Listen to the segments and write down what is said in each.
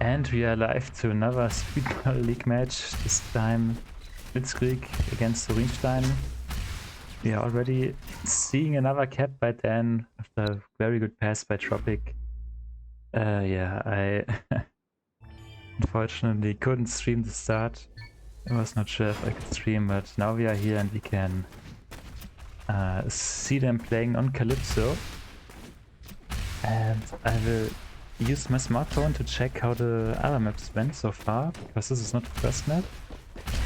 And we are live to another SBL League match, this time Blitzkrieg against Urinstein. We are already seeing another cap by Dan after a very good pass by Tropic. I unfortunately couldn't stream the start. I was not sure if I could stream, but now we are here and we can see them playing on Kalypso. And I will use my smartphone to check how the other maps went so far, because this is not the first map.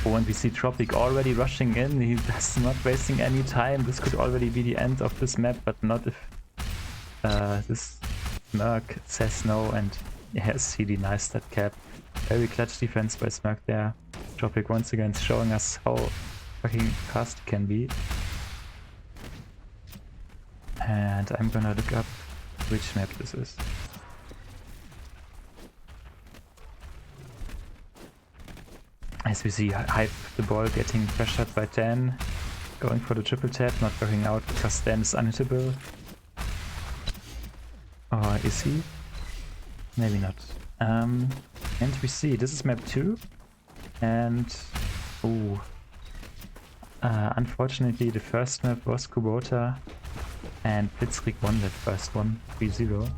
Oh, and we see Tropic already rushing in. He's not wasting any time. This could already be the end of this map, but not if this Smirk says no. And yes, he denies that cap. Very clutch defense by Smirk there. Tropic once again showing us how fucking fast he can be. And I'm gonna look up which map this is. As we see Hype the ball getting pressured by Dan, going for the triple tap, not working out because Dan is unhittable. Or is he? Maybe not. And we see this is map 2, and unfortunately the first map was Kubota, and Blitzkrieg won that first one 3-0.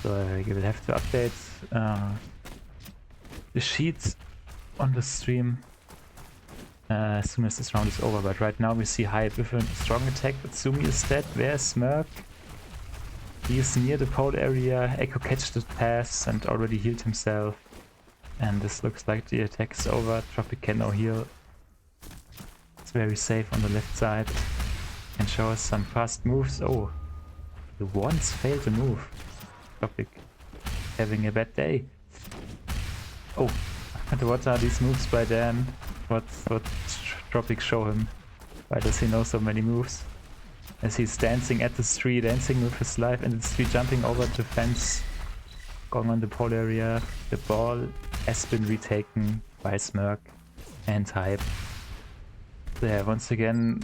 So you will have to update the sheets on the stream as soon as this round is over, but right now we see Hype with a strong attack, but Sumi is dead. Where's Smirk? He is near the pole area. Echo catched the pass and already healed himself, and this looks like the attack is over. Tropic can now heal. It's very safe on the left side. Can show us some fast moves. Oh, the once failed to move. Tropic having a bad day. Oh, what are these moves by Dan? What Tropic show him? Why does he know so many moves? As he's dancing at the tree, dancing with his life, and the tree jumping over the fence, going on the pole area. The ball has been retaken by Smirk and Hype. There, once again,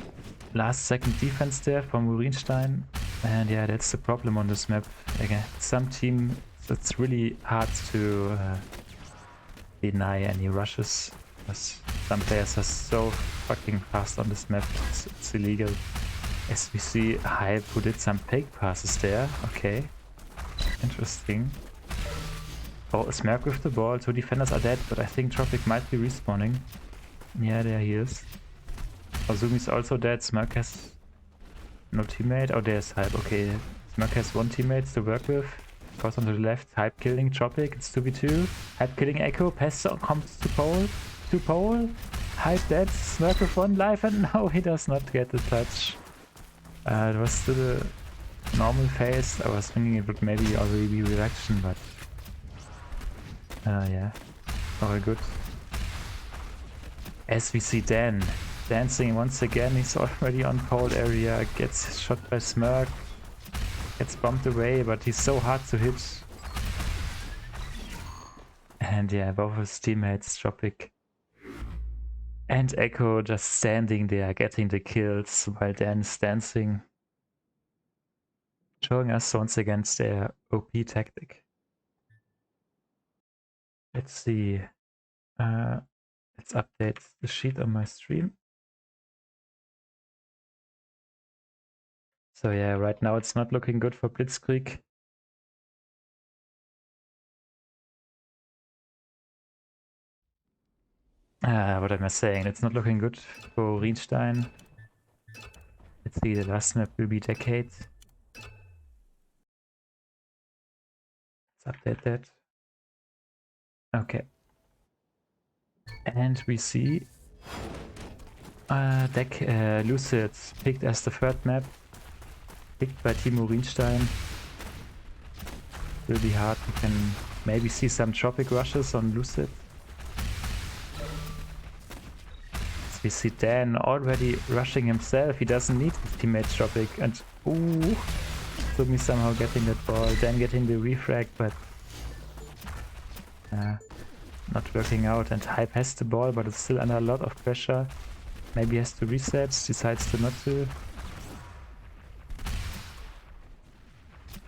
last second defense there from Urinstein. And yeah, that's the problem on this map. Again, some team, it's really hard to deny any rushes, because some players are so fucking fast on this map, it's illegal. As we see Hype who did some fake passes there. Okay, interesting. Oh, Smirk with the ball. Two defenders are dead, but I think Tropic might be respawning. Yeah, there he is. Ozumi's also dead. Smirk has no teammate. Oh, there's Hype. Okay, Smirk has one teammate to work with. Goes on to the left. Hype killing Tropic. It's 2v2. Hype killing Echo. Pass comes to pole. To pole. Hype dead. Smirk with one life, and no, he does not get the touch. It was still a normal phase. I was thinking it would maybe already be reaction, but yeah, all good. As we see Dan dancing once again, he's already on pole area, gets shot by Smirk, gets bumped away, but he's so hard to hit. And yeah, both his teammates, Tropic and Echo, just standing there getting the kills while Dan is dancing, showing us once again their OP tactic. Let's see. Let's update the sheet on my stream. So yeah, right now it's not looking good for Blitzkrieg. What am I saying? It's not looking good for Urinstein. Let's see, the last map will be Decade. Let's update that. Okay. And we see Lucid picked as the third map. Picked by Team Urinstein. Will be hard. We can maybe see some Tropic rushes on Lucid. We see Dan already rushing himself. He doesn't need his teammate Tropic, and Sumi somehow getting that ball. Dan getting the refrag, but not working out. And Hype has the ball, but it's still under a lot of pressure. Maybe has to reset. Decides to not to.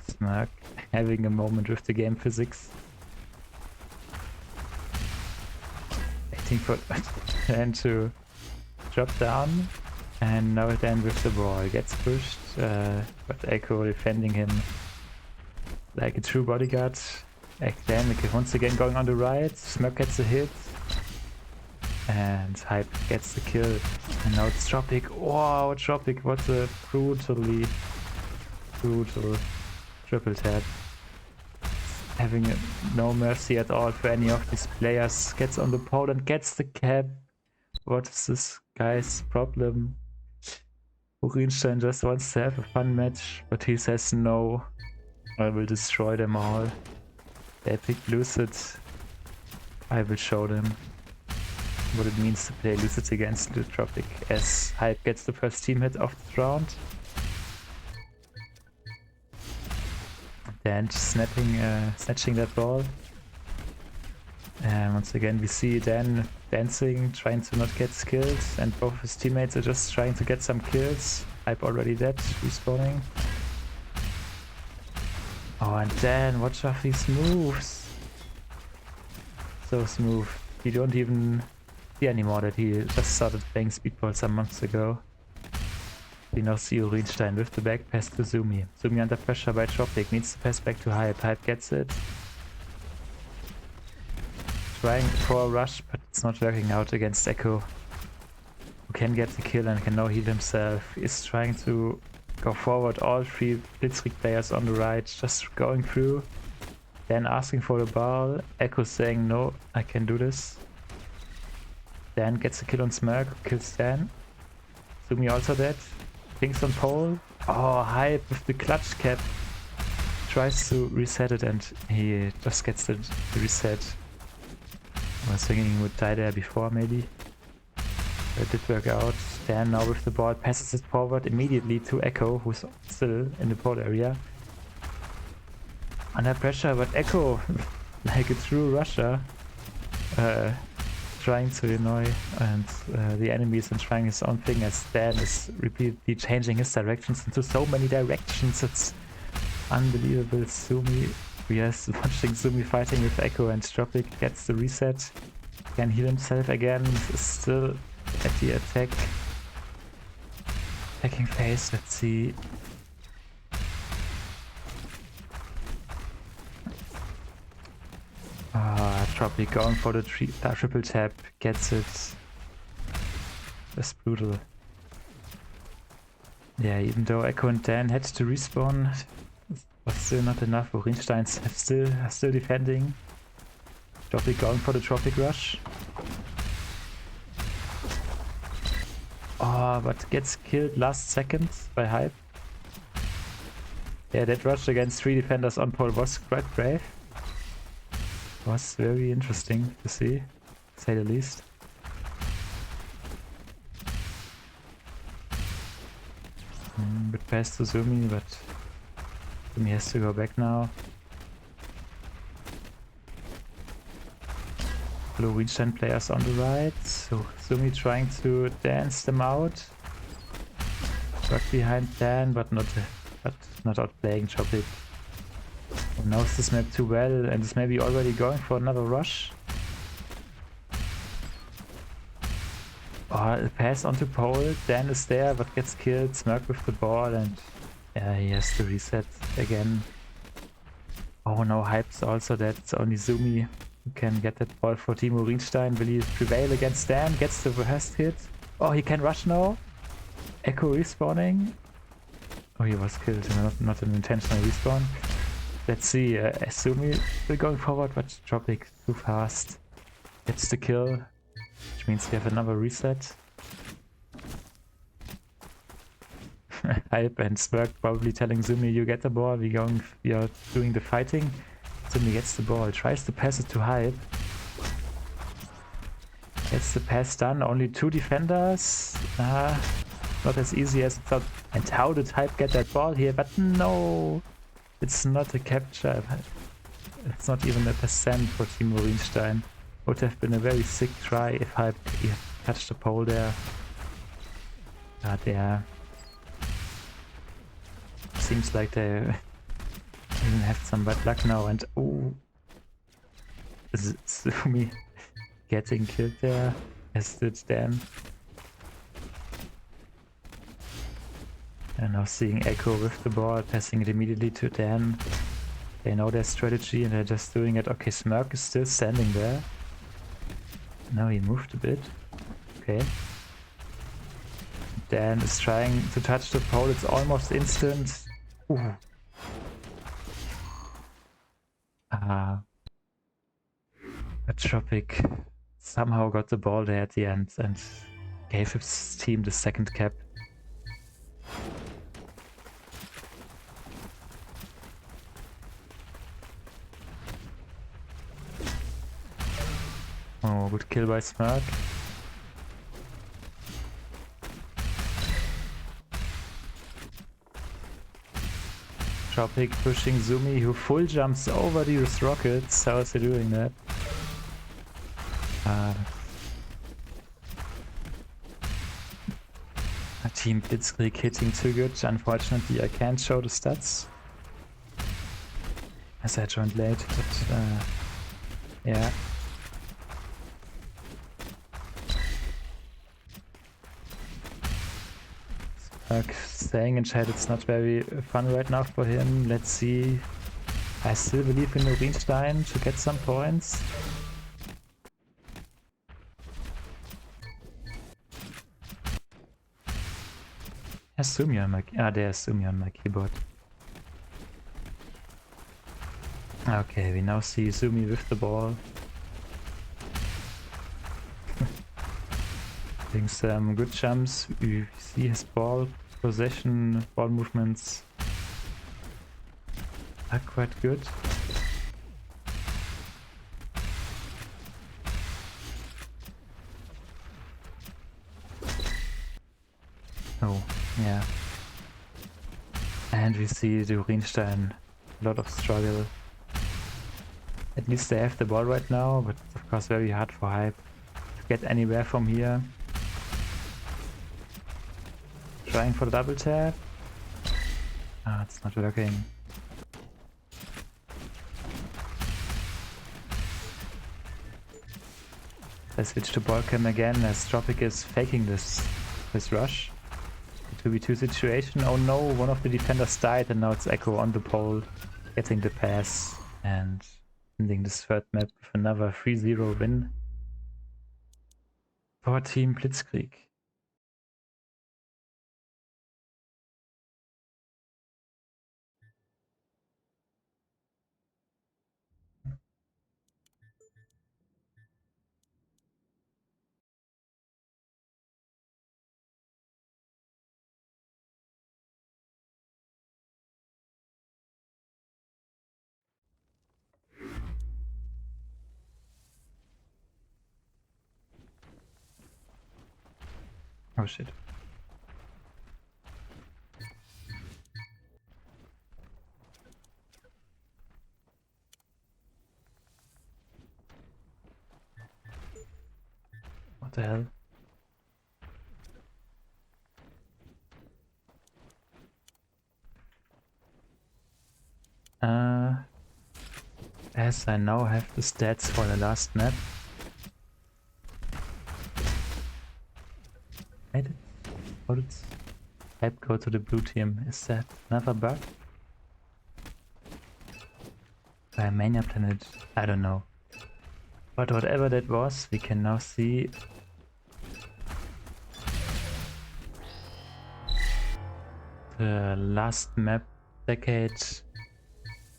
Smirk having a moment with the game physics. waiting for Dan to drop down. And now Dan with the ball gets pushed, but Echo defending him like a true bodyguard. Dan once again going on the right, Smirk gets a hit. And Hype gets the kill. And now it's Tropic. Wow, Tropic, what a brutal triple tap. Having no mercy at all for any of these players. Gets on the pole and gets the cap. What is this guy's problem? Urinstein just wants to have a fun match, but he says no. I will destroy them all. They picked Lucid. I will show them what it means to play Lucid against the Tropic, as Hype gets the first team hit of the round. Dan snatching that ball. And once again we see Dan dancing, trying to not get killed, and both his teammates are just trying to get some kills. Hype already dead, respawning. Oh, and Dan, watch out these moves. So smooth. You don't even see anymore that he just started playing Speedball some months ago. We now see Urinstein with the back pass to Zumi. Zumi under pressure by Tropic, needs to pass back to Hype. Hype gets it. Trying for a rush, but it's not working out against Echo, who can get the kill and can now heal himself. He's trying to go forward, all three Blitzkrieg players on the right, just going through. Dan asking for the ball, Echo saying no, I can do this. Dan gets a kill on Smirk, kills Dan. Zumi also dead. Pings on pole. Oh, Hype with the clutch cap. Tries to reset it and he just gets the reset. I was thinking he would die there before maybe. That did work out. Dan now with the ball passes it forward immediately to Echo, who's still in the pole area. Under pressure, but Echo, like a true rusher, trying to annoy and the enemies and trying his own thing, as Dan is repeatedly changing his directions into so many directions. It's unbelievable. Zumi, we are watching Zumi fighting with Echo, and Tropic gets the reset. Can heal himself again. Is still at the attacking phase. Let's see. Tropic going for the triple tap, gets it. That's brutal. Yeah, even though Echo and Dan had to respawn, was still not enough. Urinstein's still defending. Tropic going for the Tropic rush. Oh, but gets killed last second by Hype. Yeah, that rush against 3 defenders on pole was quite brave. Was very interesting to see, to say the least. Good pass to Zumi, but Zumi has to go back now. Blue Urinstein players on the right, so Zumi trying to dance them out. Got behind Dan, but not outplaying Tropic. Who knows this map too well and is maybe already going for another rush. Oh, a pass onto pole. Dan is there but gets killed. Smirk with the ball, and yeah, he has to reset again. Oh no, Hype's also dead. It's only Zumi who can get that ball for Team Urinstein. Will he prevail against Dan? Gets the first hit. Oh, he can rush now. Echo respawning. Oh, he was killed. Not an intentional respawn. Let's see, Zumi still going forward, but Tropic too fast. Gets the kill, which means we have another reset. Hype and Smirk probably telling Zumi, you get the ball, we are doing the fighting. Zumi gets the ball, tries to pass it to Hype. Gets the pass done, only 2 defenders. Not as easy as it thought. And how did Hype get that ball here? But no! It's not a capture. It's not even a percent for Team Urinstein. Would have been a very sick try if Hype touched the pole there. But yeah. Seems like they even have some bad luck now, and oh, Zumi getting killed there, as did Dan. And now seeing Echo with the ball, passing it immediately to Dan. They know their strategy and they're just doing it. Okay, Smirk is still standing there. Now he moved a bit. Okay. Dan is trying to touch the pole. It's almost instant. Ooh. Tropic somehow got the ball there at the end and gave his team the second cap. Oh, good kill by Smirk. Tropic pushing Zumi, who full jumps over these rockets. How is he doing that? Team Blitzkrieg hitting too good. Unfortunately, I can't show the stats as I joined late, but yeah. Staying in chat, it's not very fun right now for him. Let's see. I still believe in Urinstein to get some points. Sumi on my there's Sumi on my keyboard. Okay, we now see Sumi with the ball. Doing some good jumps. We see his ball possession, ball movements are quite good. Oh, yeah. And we see the Urinstein, a lot of struggle. At least they have the ball right now, but of course very hard for Hype to get anywhere from here. Trying for the double tap. Ah, it's not working. I switch to ball cam again as Tropic is faking this rush. 2v2 situation. Oh no, one of the defenders died and now it's Echo on the pole getting the pass and ending this third map with another 3-0 win for Team Blitzkrieg. Oh shit. What the hell? As I now have the stats for the last map. How did Hype go to the blue team? Is that another bug? By Mania Planet? I don't know. But whatever that was, we can now see the last map decade.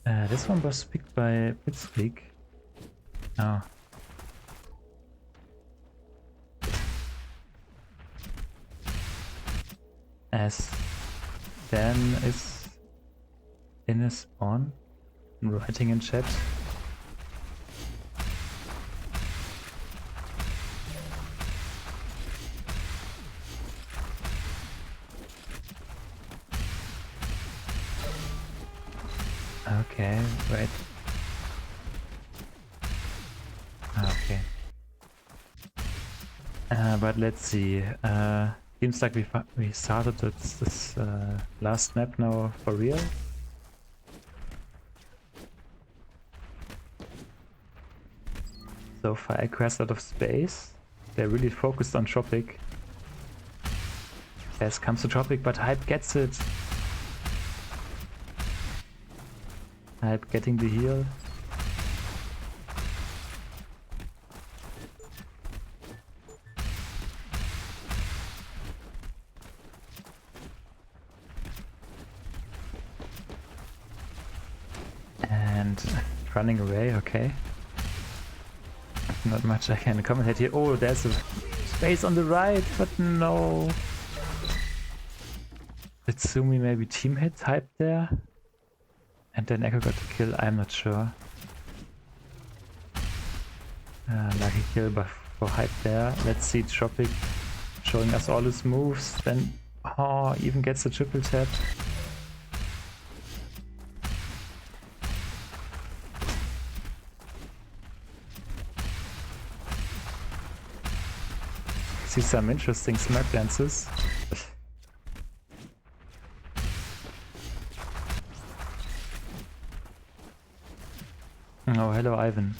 This one was picked by Blitzkrieg. Oh. As Dan is in his spawn, writing in chat. Okay, wait. Okay. But let's see. Seems like we started this last map now for real. So far, Echo has a lot of space. They're really focused on Tropic. Yes, comes to Tropic, but Hype gets it. Hype getting the heal. And running away, okay. Not much I can commentate here. Oh, there's a space on the right, but no. Did Sumi maybe team hit Hype there? And then Echo got the kill, I'm not sure. Lucky kill for Hype there. Let's see Tropic showing us all his moves. Then, oh, even gets a triple tap. See some interesting smirk dances. Oh, hello Ivan.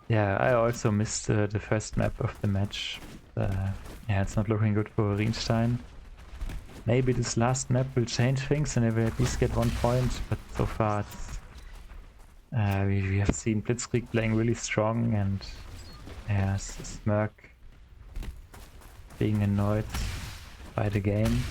Yeah, I also missed the first map of the match. Yeah, it's not looking good for Urinstein. Maybe this last map will change things and they will at least get 1 point, but so far it's, we have seen Blitzkrieg playing really strong and yeah, Smirk being annoyed by the game.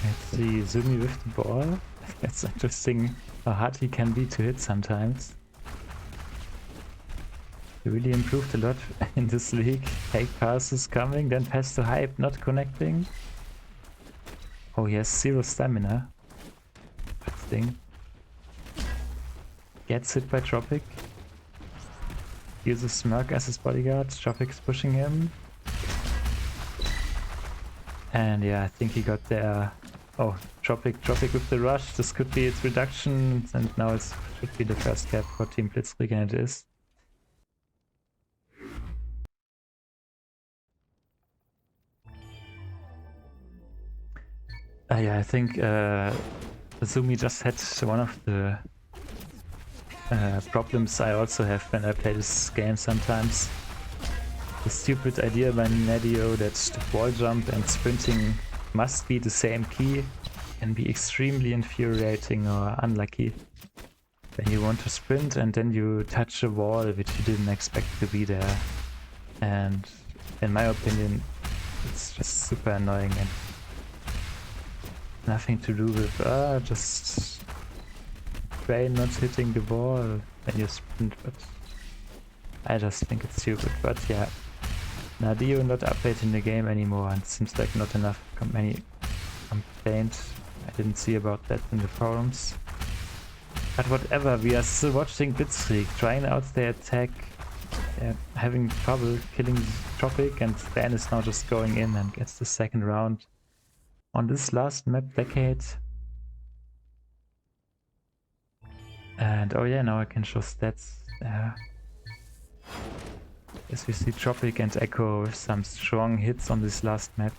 Let's see Sumi with the ball. It's interesting how hard he can be to hit sometimes. He really improved a lot in this league. Fake passes coming, then pass to Hype, not connecting. Oh, he has 0 stamina. Good thing. Gets hit by Tropic. Uses Smirk as his bodyguard. Tropic's pushing him. And yeah, I think he got there. Oh, Tropic with the rush. This could be its reduction. And now it should be the first cap for Team Blitzkrieg, and it is. Yeah, I think Sumi just had one of the problems I also have when I play this game sometimes. The stupid idea by Nadio that the wall jump and sprinting must be the same key can be extremely infuriating or unlucky. When you want to sprint and then you touch a wall which you didn't expect to be there. And in my opinion, it's just super annoying and nothing to do with just brain not hitting the ball when you sprint, but I just think it's stupid. But yeah, Nadio not updating the game anymore, and it seems like not enough many complaints. I didn't see about that in the forums. But whatever, we are still watching Blitzkrieg, trying out their attack, having trouble killing Tropic, and Dan is now just going in and gets the second round on this last map decade. And oh yeah, now I can show stats. As we see Tropic and Echo with some strong hits on this last map.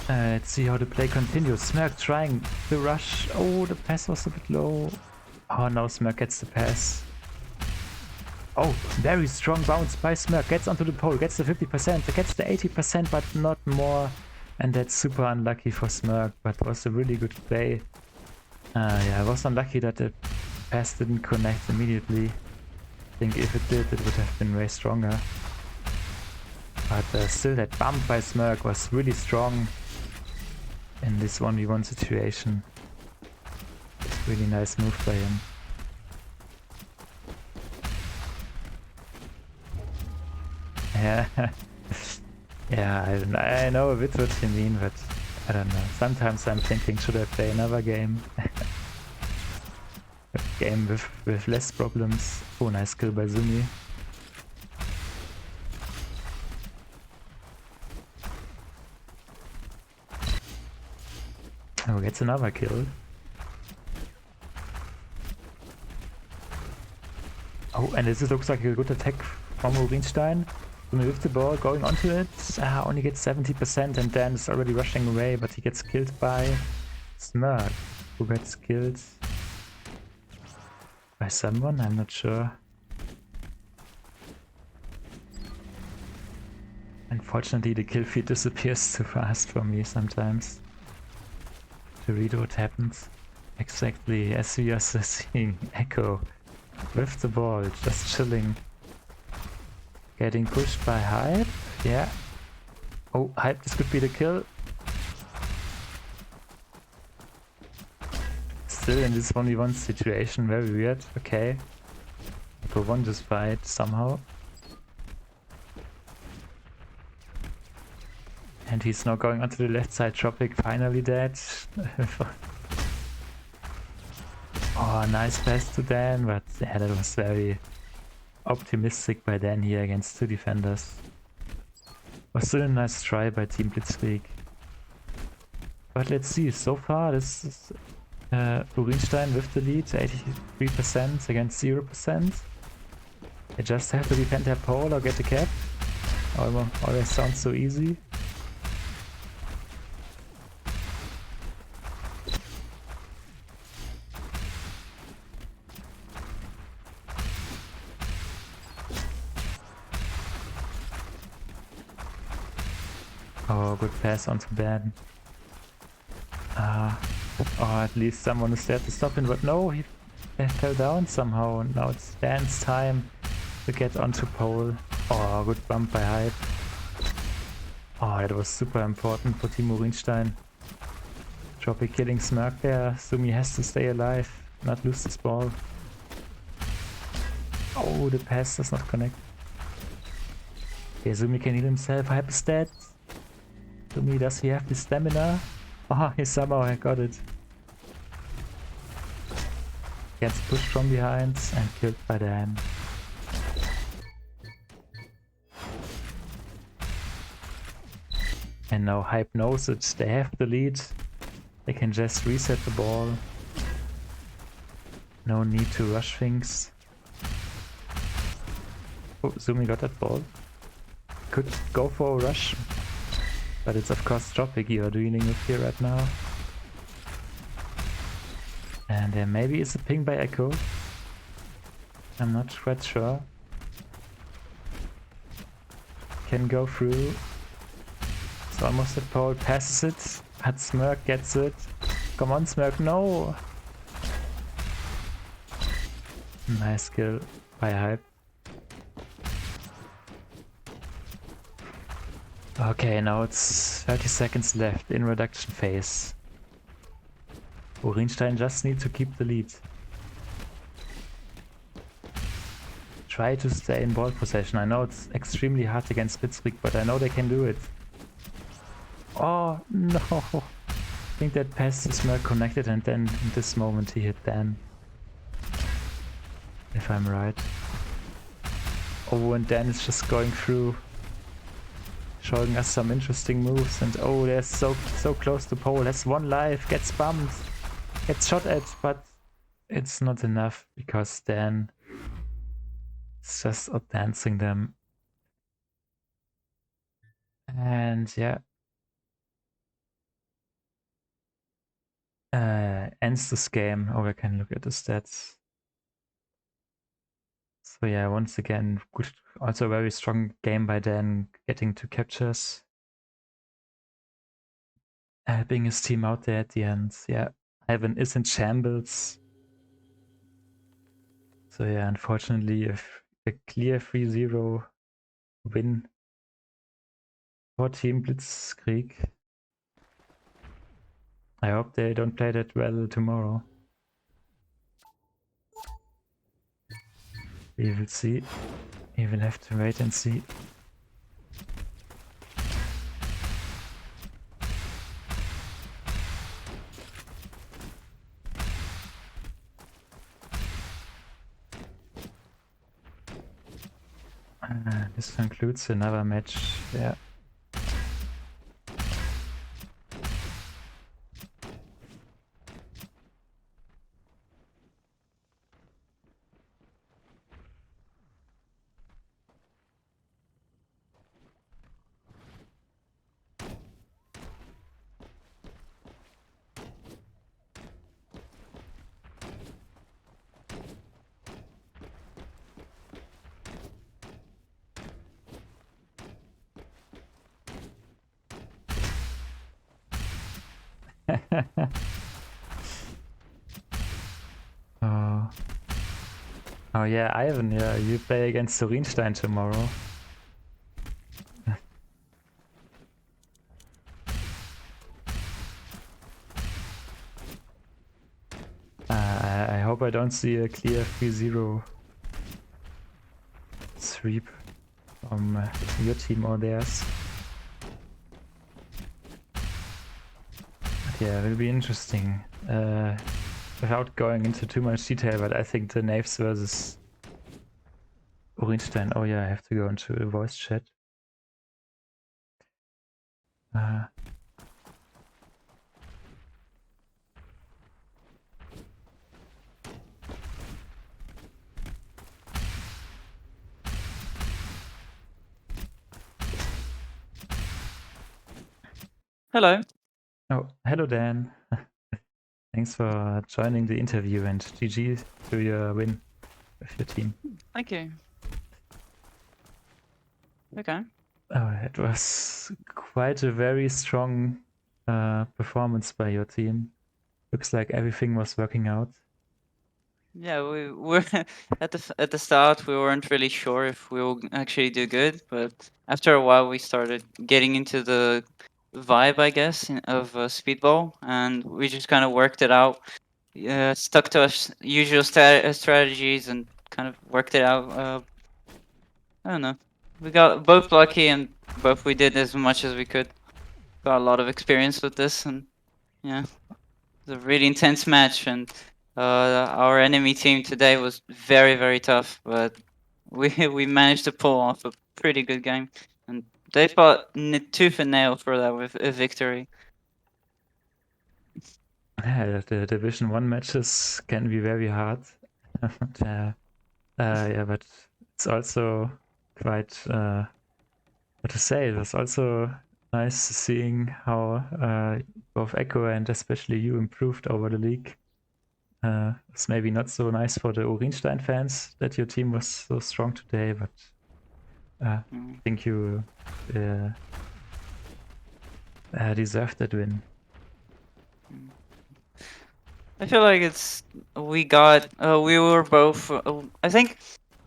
Let's see how the play continues. Smirk trying the rush. Oh, the pass was a bit low. Oh, now Smirk gets the pass. Oh, very strong bounce by Smirk. Gets onto the pole, gets the 50%, gets the 80%, but not more. And that's super unlucky for Smirk, but was a really good play. Yeah, I was unlucky that the pass didn't connect immediately. I think if it did, it would have been way stronger. But still, that bump by Smirk was really strong in this 1v1 situation. Really nice move by him. Yeah, yeah, I know a bit what you mean, but I don't know. Sometimes I'm thinking, should I play another game? A game with less problems. Oh, nice kill by Sumi. Oh, gets another kill. Oh, and this looks like a good attack from Urinstein. Sumi with the ball, going onto it. Only gets 70% and Dan is already rushing away, but he gets killed by Smirk, who gets killed by someone, I'm not sure. Unfortunately, the kill feed disappears too fast for me sometimes to read what happens. Exactly as we are seeing Echo with the ball, just chilling. Getting pushed by Hype, yeah. Oh, Hype, this could be the kill. Still in this 1v1 situation, very weird, okay. Echo won this fight somehow. And he's now going onto the left side, Tropic finally dead. Oh, nice pass to Dan, but yeah, that was very optimistic by Dan here against two defenders. Was still a nice try by Team Blitzkrieg. But let's see, so far this is Urinstein with the lead, 83% against 0%. They just have to defend their pole or get the cap. Always sounds so easy. Oh, good pass onto Ben. Oh, at least someone is there to stop him, but no, he fell down somehow. Now it's Dan's time to get onto pole. Oh, good bump by Hype. Oh, that was super important for Team Urinstein. Tropic killing Smirk there. Sumi has to stay alive, not lose this ball. Oh, the pass does not connect. Okay, Sumi can heal himself. Hype is dead. Sumi, does he have the stamina? Oh, he somehow got it. Gets pushed from behind and killed by Dan. And now Hype knows it. They have the lead. They can just reset the ball. No need to rush things. Oh, Sumi got that ball. Could go for a rush. But it's of course Tropic you are dealing with here right now. And there maybe is a ping by Echo. I'm not quite sure. Can go through. It's almost at pole, passes it, but Smirk gets it. Come on Smirk, no! Nice kill by Hype. Okay, now it's 30 seconds left in reduction phase. Urinstein just need to keep the lead. Try to stay in ball possession. I know it's extremely hard against Blitzkrieg, but I know they can do it. Oh no! I think that pass is more connected and then in this moment he hit Dan. If I'm right. Oh, and Dan is just going through. Showing us some interesting moves, and oh, they're so close to pole. Has one life, gets bumped, gets shot at, but it's not enough because Dan is just outdancing them. And yeah, ends this game. Oh, we can look at the stats. So yeah, once again, good, also a very strong game by Dan, getting 2 captures. Helping his team out there at the end. Yeah, Ivan is in shambles. So yeah, unfortunately, a clear 3-0 win for Team Blitzkrieg. I hope they don't play that well tomorrow. We will see. We will have to wait and see. This concludes another match. Yeah. Oh. Oh yeah, Ivan, yeah, you play against Urinstein tomorrow. I hope I don't see a clear 3-0 sweep from your team or theirs. But yeah, it will be interesting. Without going into too much detail, but I think the Knaves versus Urinstein. Oh yeah, I have to go into a voice chat. Hello. Oh, hello Dan. Thanks for joining the interview and GG to your win with your team. Thank you. Okay. Oh, it was quite a very strong performance by your team. Looks like everything was working out. Yeah, we were at the start we weren't really sure if we will actually do good, but after a while we started getting into the vibe, I guess, of speedball, and we just kind of worked it out. Stuck to our usual strategies and kind of worked it out. I don't know. We got both lucky and both we did as much as we could. Got a lot of experience with this, and yeah. It was a really intense match, and our enemy team today was very, very tough. But we managed to pull off a pretty good game, and they fought tooth and nail for that with a victory. Yeah, the Division 1 matches can be very hard. Yeah, but it's also quite, what to say, it was also nice seeing how both Echo and especially you improved over the league. It's maybe not so nice for the Urinstein fans that your team was so strong today, but I think you deserved that win. I feel like we were both. I think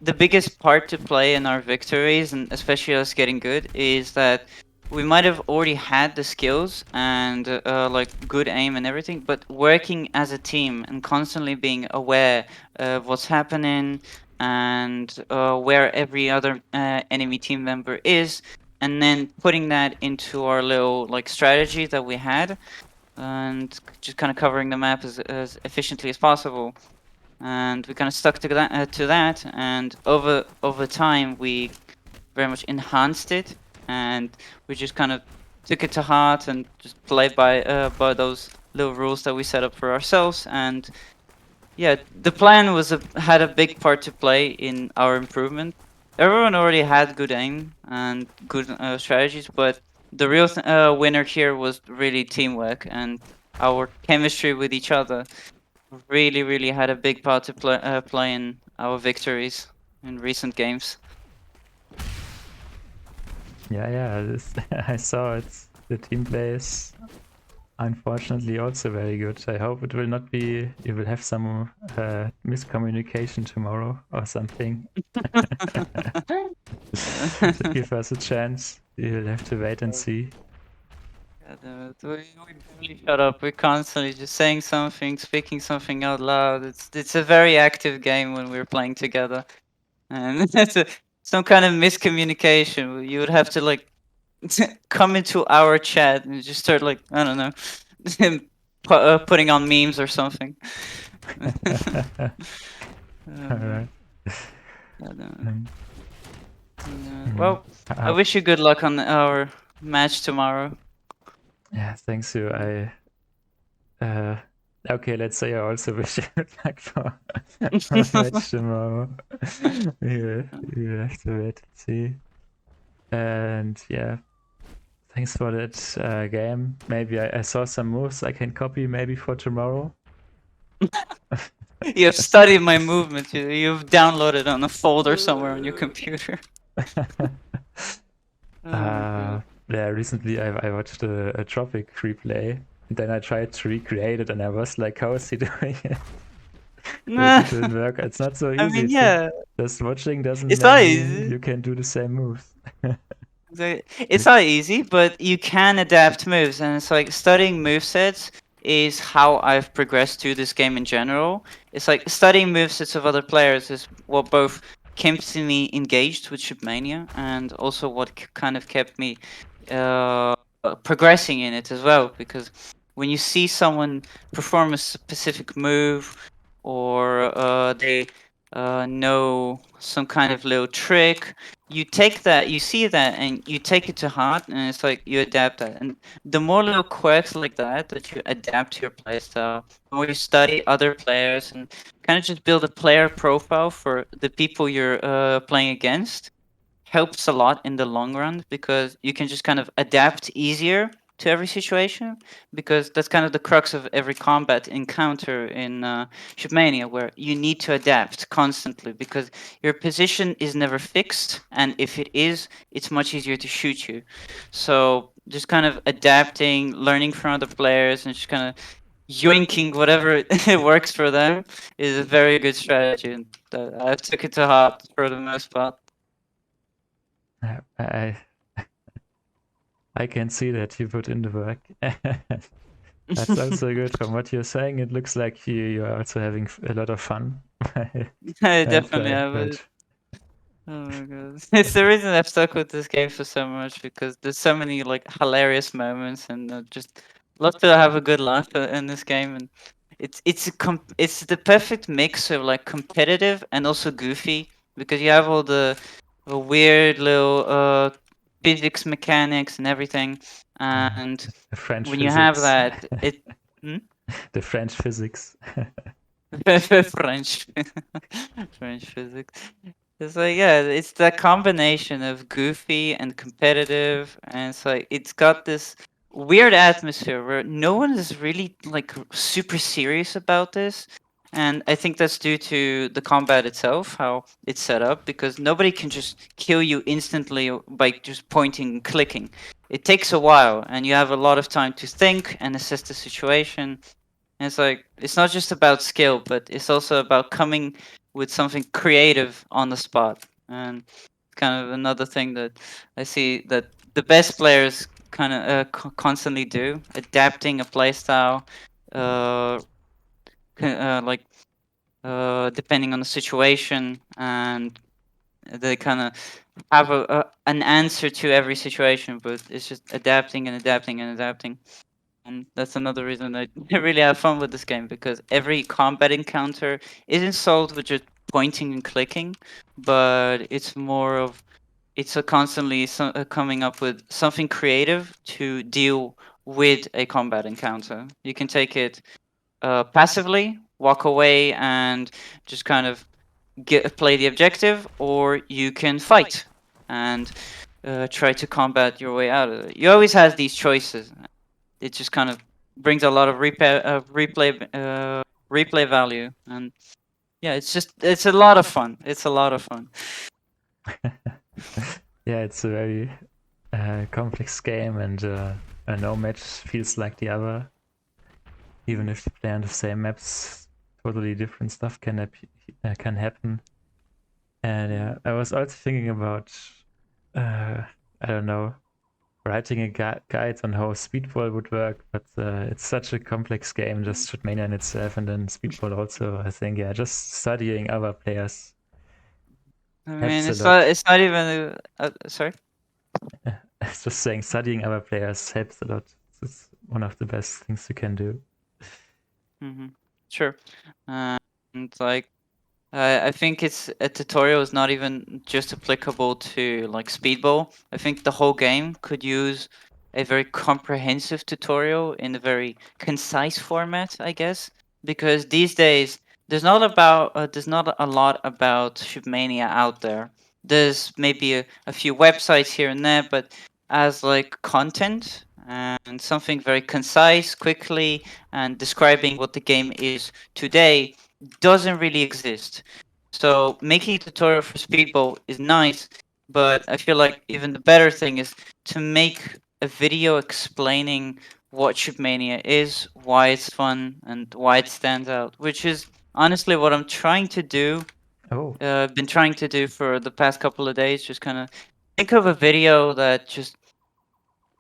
the biggest part to play in our victories, and especially us getting good, is that we might have already had the skills and like good aim and everything, but working as a team and constantly being aware of what's happening and where every other enemy team member is, and then putting that into our little like strategy that we had and just kind of covering the map as efficiently as possible. And we kind of stuck to that, and over time we very much enhanced it, and we just kind of took it to heart and just played by those little rules that we set up for ourselves. And yeah, the plan had a big part to play in our improvement. Everyone already had good aim and good strategies, but the real winner here was really teamwork and our chemistry with each other. Really, really had a big part to play in our victories in recent games. Yeah, I saw it. The team play is unfortunately also very good. I hope it will not be, you will have some miscommunication tomorrow or something. To give us a chance. You'll have to wait and see. We barely shut up. We're constantly just saying something, speaking something out loud. It's a very active game when we're playing together, and it's some kind of miscommunication. You would have to like come into our chat and just start like I don't know, putting on memes or something. Alright. Well, I wish you good luck on our match tomorrow. Yeah, thanks you. Okay, let's say I also wish you good luck for our match tomorrow. we will have to wait and see. And yeah, thanks for that game. Maybe I saw some moves I can copy maybe for tomorrow. You have studied my movement. You've downloaded on a folder somewhere on your computer. Yeah, recently I watched a Tropic replay Then I tried to recreate it and I was like, how is he doing it? Nah, It didn't work. It's not so I easy. mean, yeah, Just watching doesn't it's not mean easy. you can do the same moves. It's not easy, but you can adapt moves, and it's like studying movesets is how I've progressed to this game in general. It's like studying movesets of other players is what both keeps me engaged with Shipmania and also what kind of kept me uh, progressing in it as well. Because when you see someone perform a specific move or they know some kind of little trick, you take that, you see that, and you take it to heart, and it's like you adapt that. And the more little quirks like that you adapt to your playstyle, the more you study other players and kind of just build a player profile for the people you're playing against, helps a lot in the long run because you can just kind of adapt easier to every situation, because that's kind of the crux of every combat encounter in Shipmania, where you need to adapt constantly because your position is never fixed, and if it is, it's much easier to shoot you. So just kind of adapting, learning from other players, and just kind of yoinking whatever works for them is a very good strategy, and I took it to heart for the most part. I I can see that you put in the work. That's also good. From what you're saying, it looks like you're also having a lot of fun. I And definitely have it. Oh my god. It's the reason I've stuck with this game for so much, because there's so many like hilarious moments, and just love to have a good laugh in this game. And it's the perfect mix of like competitive and also goofy, because you have all the weird little physics mechanics and everything. And the French when you have physics. that, it hmm? The French physics. French French physics. It's like, yeah, it's that combination of goofy and competitive, and it's like it's got this weird atmosphere where no one is really like super serious about this. And I think that's due to the combat itself, how it's set up, because nobody can just kill you instantly by just pointing and clicking. It takes a while, and you have a lot of time to think and assess the situation. And it's like it's not just about skill, but it's also about coming with something creative on the spot. And it's kind of another thing that I see that the best players kind of constantly do, adapting a playstyle, uh, like depending on the situation, and they kind of have an answer to every situation, but it's just adapting and adapting and adapting. And that's another reason I really have fun with this game, because every combat encounter isn't solved with just pointing and clicking, but it's more of it's a constantly coming up with something creative to deal with a combat encounter. You can take it passively, walk away, and just kind of play the objective, or you can fight and try to combat your way out of it. You always have these choices. It just kind of brings a lot of replay value, and yeah, it's a lot of fun. It's a lot of fun. Yeah, it's a very complex game, and no match feels like the other. Even if you play on the same maps, totally different stuff can happen. And yeah, I was also thinking about, I don't know, writing a guide on how speedball would work, but it's such a complex game, just Shotmania in itself, and then speedball also. I think, yeah, just studying other players I mean, helps a it's lot. not it's not even sorry. It's just saying studying other players helps a lot. It's one of the best things you can do. Sure. And like I think it's a tutorial is not even just applicable to like speedball. I think the whole game could use a very comprehensive tutorial in a very concise format, I guess, because these days there's not a lot about Shipmania out there. There's maybe a few websites here and there, but as like content and something very concise, quickly, and describing what the game is today doesn't really exist. So making a tutorial for Speedball is nice, but I feel like even the better thing is to make a video explaining what Shipmania is, why it's fun, and why it stands out, which is honestly what I'm trying to do. Oh, I've been trying to do for the past couple of days, just kind of think of a video that just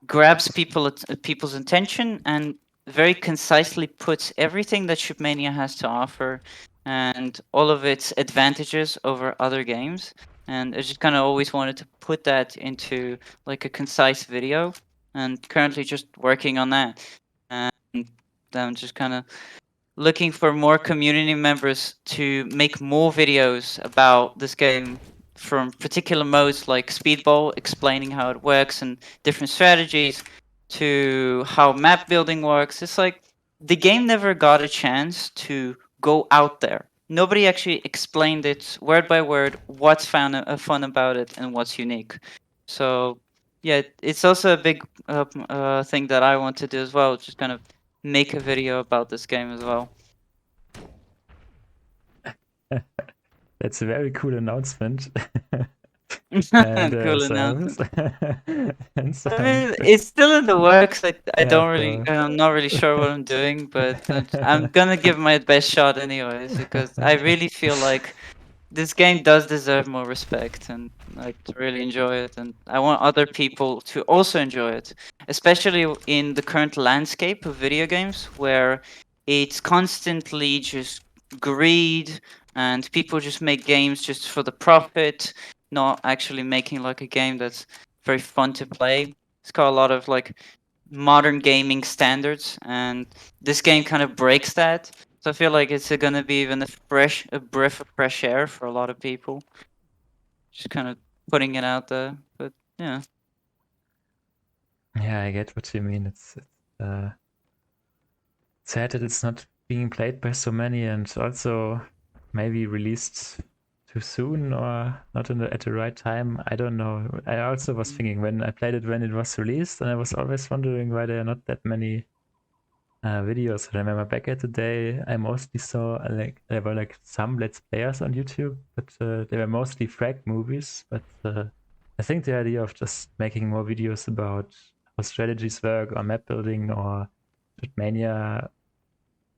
grabs people's attention and very concisely puts everything that Shipmania has to offer and all of its advantages over other games. And I just kind of always wanted to put that into like a concise video, and currently just working on that. And I'm just kind of looking for more community members to make more videos about this game from particular modes like speedball, explaining how it works and different strategies, to how map building works. It's like the game never got a chance to go out there. Nobody actually explained it word by word what's fun about it and what's unique. So yeah, it's also a big thing that I want to do as well. Just kind of make a video about this game as well. that's a very cool announcement. And Cool some, announcement. and I some. mean, it's still in the works. I Yeah, don't of really, course. I'm not really sure what I'm doing, but I'm gonna give my best shot anyways, because I really feel like this game does deserve more respect, and I really enjoy it, and I want other people to also enjoy it, especially in the current landscape of video games where it's constantly just greed and people just make games just for the profit, not actually making like a game that's very fun to play. It's got a lot of like modern gaming standards, and this game kind of breaks that. So I feel like it's gonna be even a breath of fresh air for a lot of people. Just kind of putting it out there, but yeah. Yeah, I get what you mean. It's sad that it's not being played by so many, and also maybe released too soon or not at the right time. I don't know. I also was thinking when I played it when it was released, and I was always wondering why there are not that many videos. I remember back at the day, I mostly saw like there were like some Let's Players on YouTube, but they were mostly frag movies. But I think the idea of just making more videos about how strategies work or map building or Mania,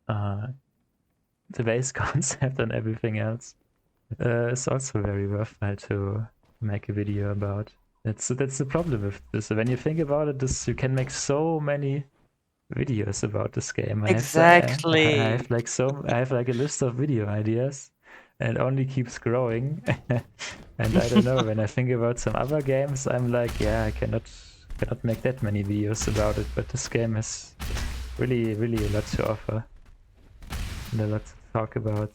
the base concept and everything else, is also very worthwhile to make a video about. That's the problem with this. When you think about it, you can make so many videos about this game. I Exactly. have like I have like a list of video ideas, and it only keeps growing. And I don't know. When I think about some other games, I'm like, yeah, I cannot make that many videos about it. But this game has really a lot to offer and a lot to talk about.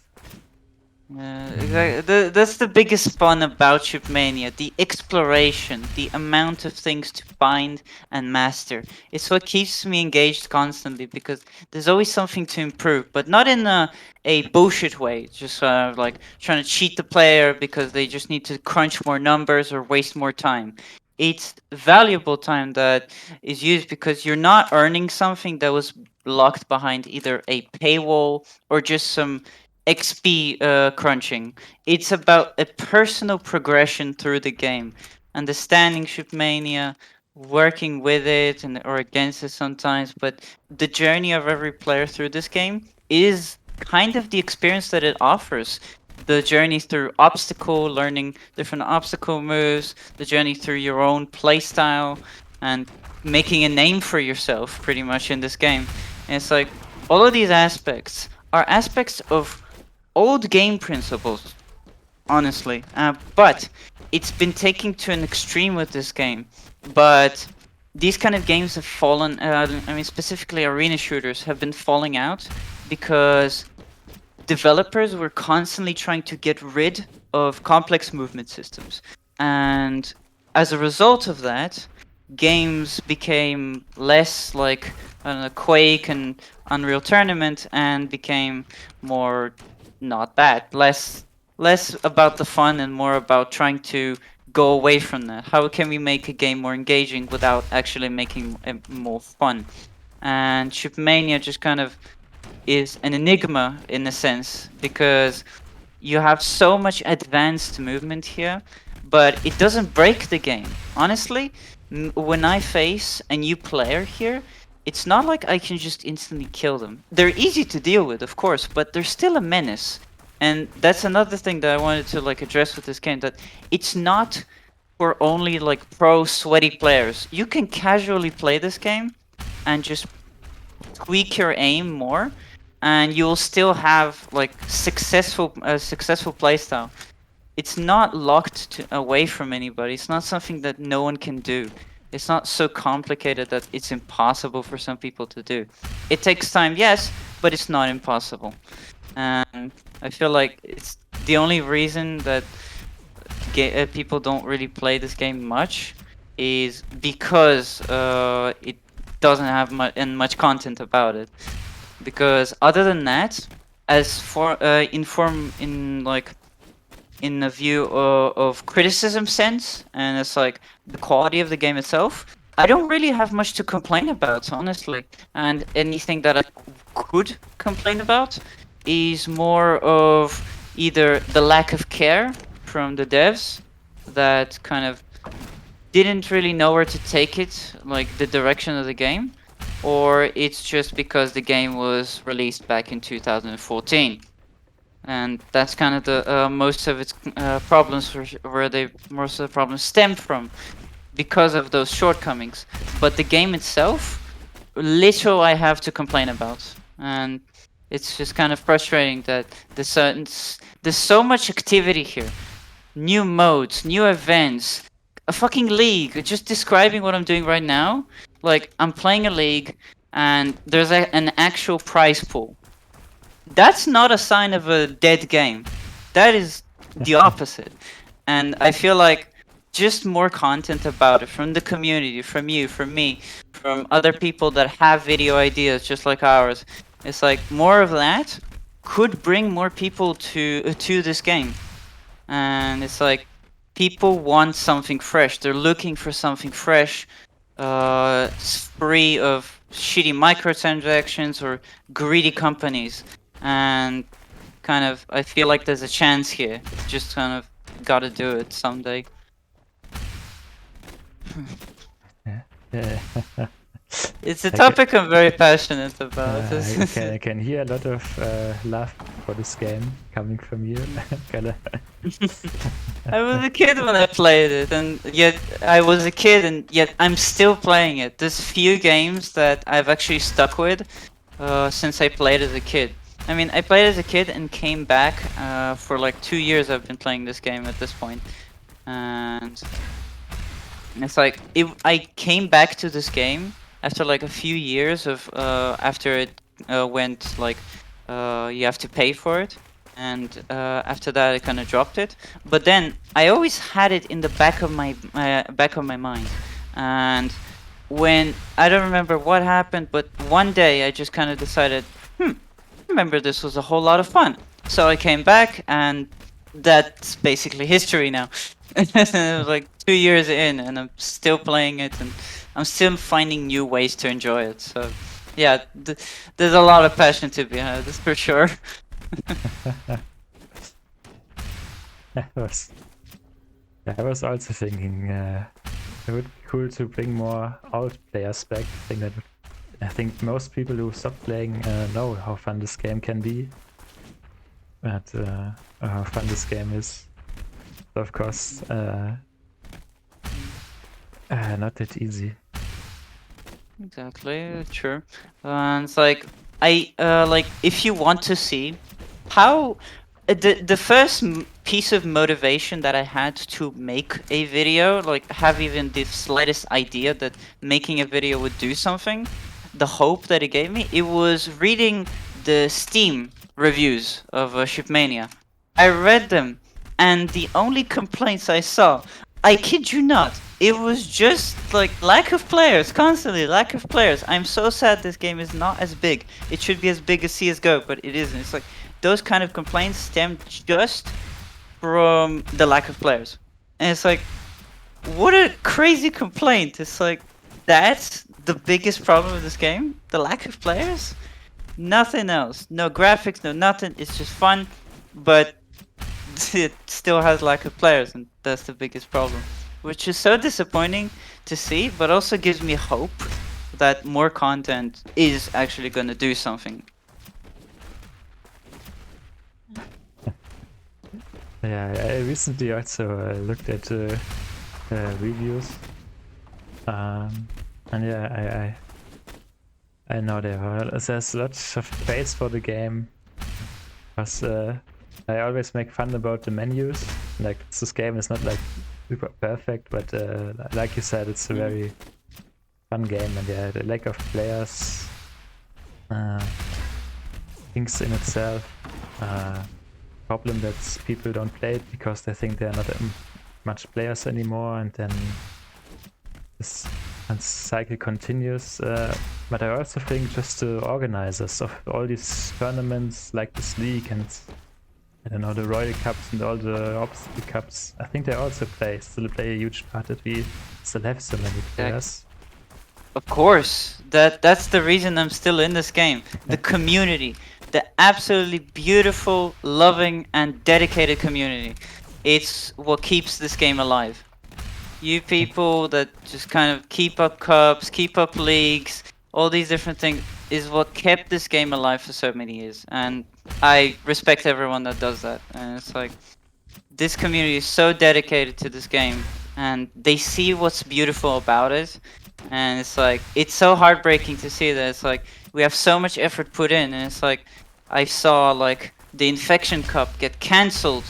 Yeah, exactly. That's the biggest fun about Shipmania, the exploration, the amount of things to find and master. It's what keeps me engaged constantly, because there's always something to improve, but not in a bullshit way, just like trying to cheat the player because they just need to crunch more numbers or waste more time. It's valuable time that is used because you're not earning something that was locked behind either a paywall or just some XP crunching. It's about a personal progression through the game, understanding Shipmania, working with it and or against it sometimes. But the journey of every player through this game is kind of the experience that it offers. The journey through obstacle, learning different obstacle moves, the journey through your own playstyle, and making a name for yourself pretty much in this game. And it's like all of these aspects are aspects of old game principles, honestly. But it's been taken to an extreme with this game. But these kind of games have fallen. I mean, specifically arena shooters have been falling out because developers were constantly trying to get rid of complex movement systems, and as a result of that, games became less like, I don't know, Quake and Unreal Tournament, and became more not that, less about the fun and more about trying to go away from that. How can we make a game more engaging without actually making it more fun? And Shipmania just kind of is an enigma in a sense, because you have so much advanced movement here, but it doesn't break the game. Honestly, when I face a new player here, it's not like I can just instantly kill them. They're easy to deal with, of course, but they're still a menace. And that's another thing that I wanted to like address with this game, that it's not for only like pro sweaty players. You can casually play this game and just tweak your aim more, and you will still have like successful playstyle. It's not locked away from anybody. It's not something that no one can do. It's not so complicated that it's impossible for some people to do. It takes time, yes, but it's not impossible. And I feel like it's the only reason that people don't really play this game much is because it doesn't have much content about it. Because other than that, as for in the view of criticism sense, and it's like the quality of the game itself, I don't really have much to complain about, honestly. And anything that I could complain about is more of either the lack of care from the devs, that kind of didn't really know where to take it, like the direction of the game, or it's just because the game was released back in 2014. And that's kind of the most of its problems, most of the problems stem from, because of those shortcomings. But the game itself, little I have to complain about, and it's just kind of frustrating that there's so much activity here, new modes, new events, a fucking league. Just describing what I'm doing right now, like I'm playing a league, and there's an actual prize pool. That's not a sign of a dead game. That is the opposite. And I feel like just more content about it from the community, from you, from me, from other people that have video ideas just like ours. It's like more of that could bring more people to this game. And it's like people want something fresh. They're looking for something fresh, free of shitty microtransactions or greedy companies. And kind of, I feel like there's a chance here. Just kind of gotta do it someday. Yeah. It's a topic I'm very passionate about. I can hear a lot of love for this game coming from you, Kalle. I was a kid when I played it, and yet I'm still playing it. There's few games that I've actually stuck with since I played as a kid. I mean, I played as a kid and came back for like 2 years. I've been playing this game at this point, and it's like I came back to this game after like a few years of after it went like you have to pay for it, and after that I kind of dropped it. But then I always had it in the back of my mind, and when I don't remember what happened, but one day I just kind of decided, remember this was a whole lot of fun. So I came back, and that's basically history now. It was like 2 years in, and I'm still playing it, and I'm still finding new ways to enjoy it. So yeah, there's a lot of passion to behind this for sure. I was also thinking it would be cool to bring more old players back. I think most people who stop playing know how fun this game can be, but how fun this game is, of course, not that easy. Exactly, sure. And it's like like if you want to see how the first piece of motivation that I had to make a video, like have even the slightest idea that making a video would do something, the hope that it gave me, it was reading the Steam reviews of Shipmania. I read them, and the only complaints I saw, I kid you not, it was just like lack of players, constantly lack of players. I'm so sad this game is not as big. It should be as big as CSGO, but it isn't. It's like those kind of complaints stem just from the lack of players. And it's like, what a crazy complaint. It's like, that's the biggest problem with this game? The lack of players? Nothing else. No graphics, no nothing. It's just fun, but it still has lack of players, and that's the biggest problem. Which is so disappointing to see, but also gives me hope that more content is actually going to do something. Yeah, I recently also looked at reviews, and yeah, I know there's lots of praise for the game, because I always make fun about the menus. Like, this game is not like super perfect, but like you said, it's a very fun game, and yeah, the lack of players, things in itself, problem that people don't play it because they think there are not much players anymore, and then this cycle continues. But I also think just the organizers of all these tournaments, like this league and I don't know, the Royal Cups and all the obstacle cups, I think they also still play a huge part that we still have so many players. Of course, that's the reason I'm still in this game. The community, the absolutely beautiful, loving, and dedicated community. It's what keeps this game alive. You people that just kind of keep up cups, keep up leagues, all these different things is what kept this game alive for so many years. And I respect everyone that does that. And it's like, this community is so dedicated to this game, and they see what's beautiful about it. And it's like, it's so heartbreaking to see that it's like we have so much effort put in, and it's like I saw like the Infection Cup get cancelled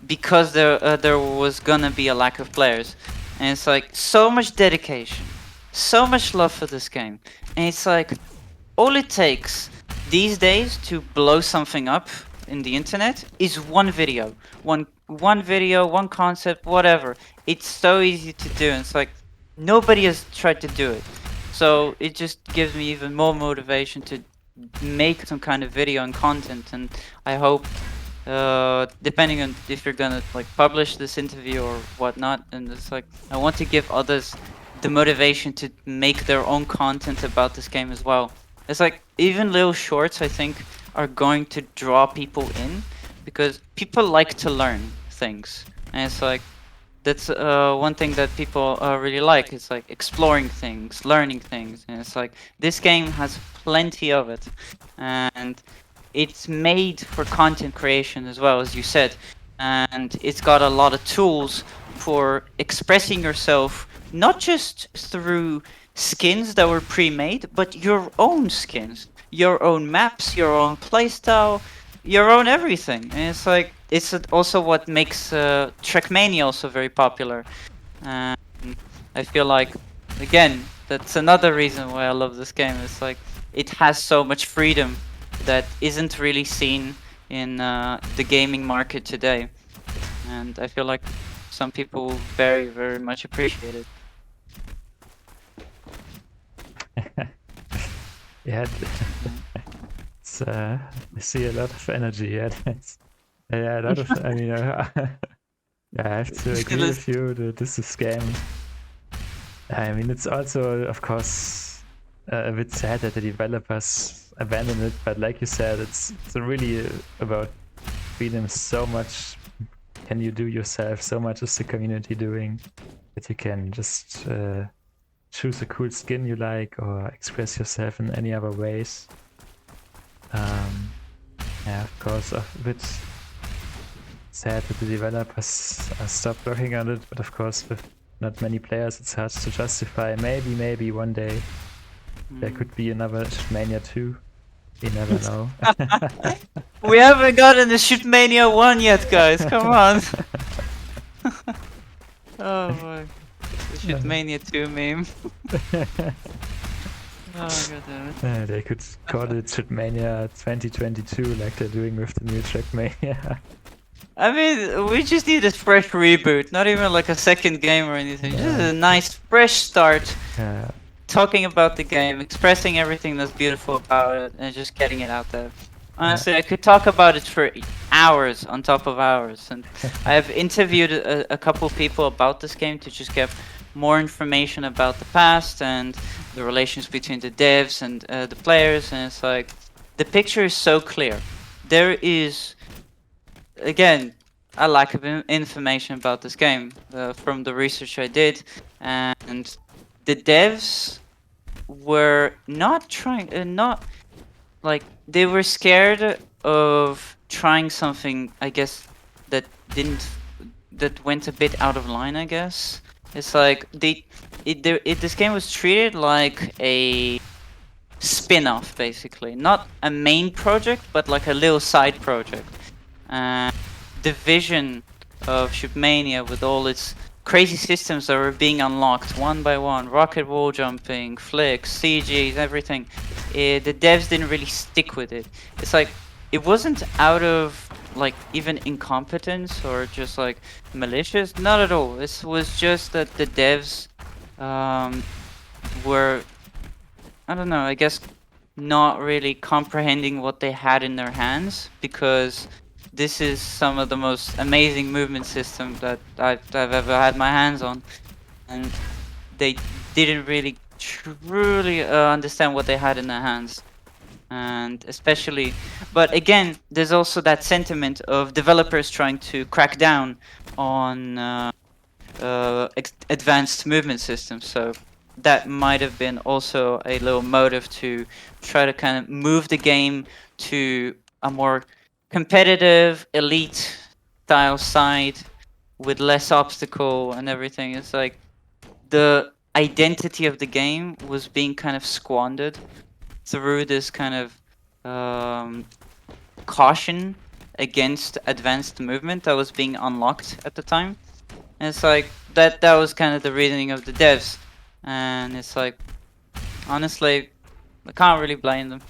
because there was gonna be a lack of players, and it's like so much dedication, so much love for this game, and it's like all it takes these days to blow something up in the internet is one video, one video, one concept, whatever. It's so easy to do, and it's like nobody has tried to do it. So it just gives me even more motivation to make some kind of video and content, and I hope depending on if you're gonna like publish this interview or whatnot, and it's like I want to give others the motivation to make their own content about this game as well. It's like even little shorts I think are going to draw people in, because people like to learn things, and it's like that's one thing that people really like. It's like exploring things, learning things, and it's like this game has plenty of it, and it's made for content creation as well, as you said, and it's got a lot of tools for expressing yourself, not just through skins that were pre-made, but your own skins, your own maps, your own playstyle, your own everything. And it's like it's also what makes Trackmania also very popular. And I feel like, again, that's another reason why I love this game. It's like it has so much freedom that isn't really seen in the gaming market today, and I feel like some people very, very much appreciate it. Yeah, it's, I see a lot of energy. Yeah, yeah, a lot of. I mean, yeah, I have to agree with you that this game. I mean, it's also, of course, a bit sad that the developers abandoned it. But like you said, it's really about freedom. So much can you do yourself. So much is the community doing that you can just choose a cool skin you like or express yourself in any other ways. Yeah, of course, a bit sad that the developers stopped working on it, but of course with not many players it's hard to justify. Maybe one day there could be another Mania 2. You never know. We haven't gotten the Shootmania 1 yet, guys, come on. Oh boy. The Shootmania 2 meme. Oh god. They could call it Trackmania 2022 like they're doing with the new Trackmania. I mean, we just need a fresh reboot, not even like a second game or anything. Yeah. Just a nice fresh start. Yeah. Talking about the game, expressing everything that's beautiful about it, and just getting it out there. Honestly, I could talk about it for hours on top of hours, and I have interviewed a couple people about this game to just get more information about the past and the relations between the devs and the players, and it's like the picture is so clear. There is, again, a lack of information about this game from the research I did, and the devs were not trying, not like they were scared of trying something, I guess, that didn't that went a bit out of line, I guess. It's like this game was treated like a spin-off, basically, not a main project, but like a little side project. The vision of Shipmania, with all its crazy systems that were being unlocked one by one, rocket wall jumping, flicks, CGs, everything, the devs didn't really stick with it. It's like, it wasn't out of like even incompetence or just like malicious, not at all. This was just that the devs were, I don't know, I guess not really comprehending what they had in their hands, because this is some of the most amazing movement systems that I've ever had my hands on, and they didn't really truly understand what they had in their hands. And especially, but again, there's also that sentiment of developers trying to crack down on advanced movement systems. So that might have been also a little motive to try to kind of move the game to a more competitive, elite style side with less obstacle and everything. It's like the identity of the game was being kind of squandered through this kind of caution against advanced movement that was being unlocked at the time. And it's like that was kind of the reasoning of the devs. And it's like, honestly, I can't really blame them.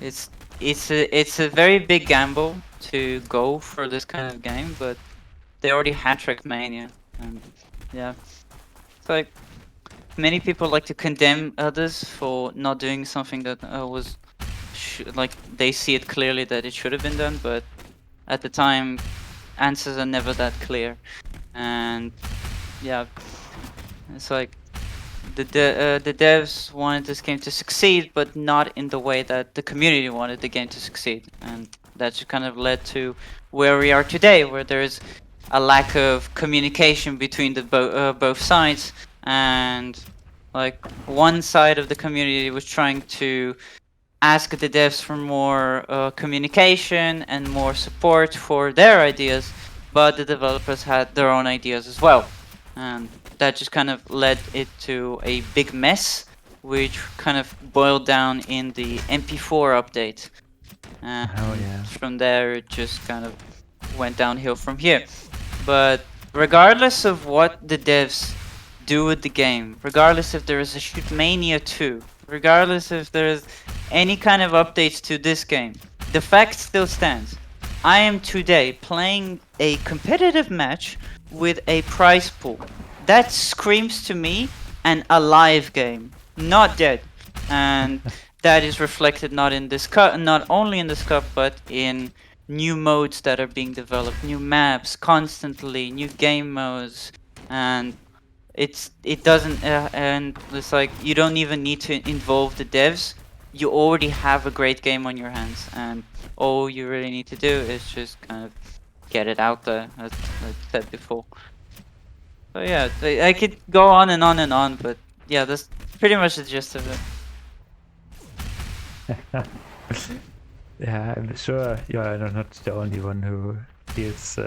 It's a very big gamble to go for this kind of game, but they already had Trackmania, and yeah, it's like many people like to condemn others for not doing something that was like they see it clearly that it should have been done, but at the time, answers are never that clear, and yeah, it's like the devs wanted this game to succeed, but not in the way that the community wanted the game to succeed, and that just kind of led to where we are today, where there's a lack of communication between the both sides, and like one side of the community was trying to ask the devs for more communication and more support for their ideas, but the developers had their own ideas as well, and that just kind of led it to a big mess, which kind of boiled down in the MP4 update. And from there, it just kind of went downhill from here. But regardless of what the devs do with the game, regardless if there is a Shootmania 2, regardless if there is any kind of updates to this game, the fact still stands. I am today playing a competitive match with a prize pool. That screams to me an alive game, not dead. And that is reflected not in this cup, not only in this cup, but in new modes that are being developed, new maps constantly, new game modes, and it doesn't and it's like you don't even need to involve the devs. You already have a great game on your hands, and all you really need to do is just kind of get it out there, as I said before. So yeah, I could go on and on and on, but yeah, that's pretty much the gist of it. Yeah, I'm sure you're not the only one who feels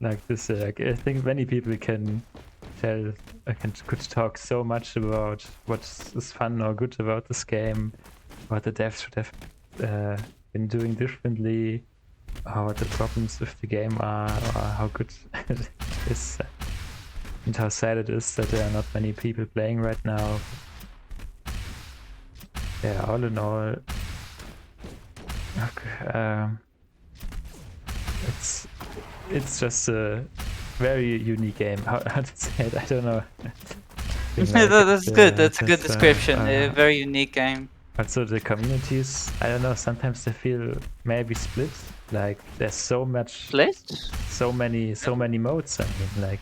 like this. Like, I think many people could talk so much about what is fun or good about this game, what the devs should have been doing differently, or what the problems with the game are, or how good it is, and how sad it is that there are not many people playing right now. Yeah, all in all, okay, it's just a very unique game. How to say it? I don't know. That's good. That's a good description. A very unique game. Also the communities, I don't know, sometimes they feel maybe split. Like there's so much Split? So many modes. I mean, like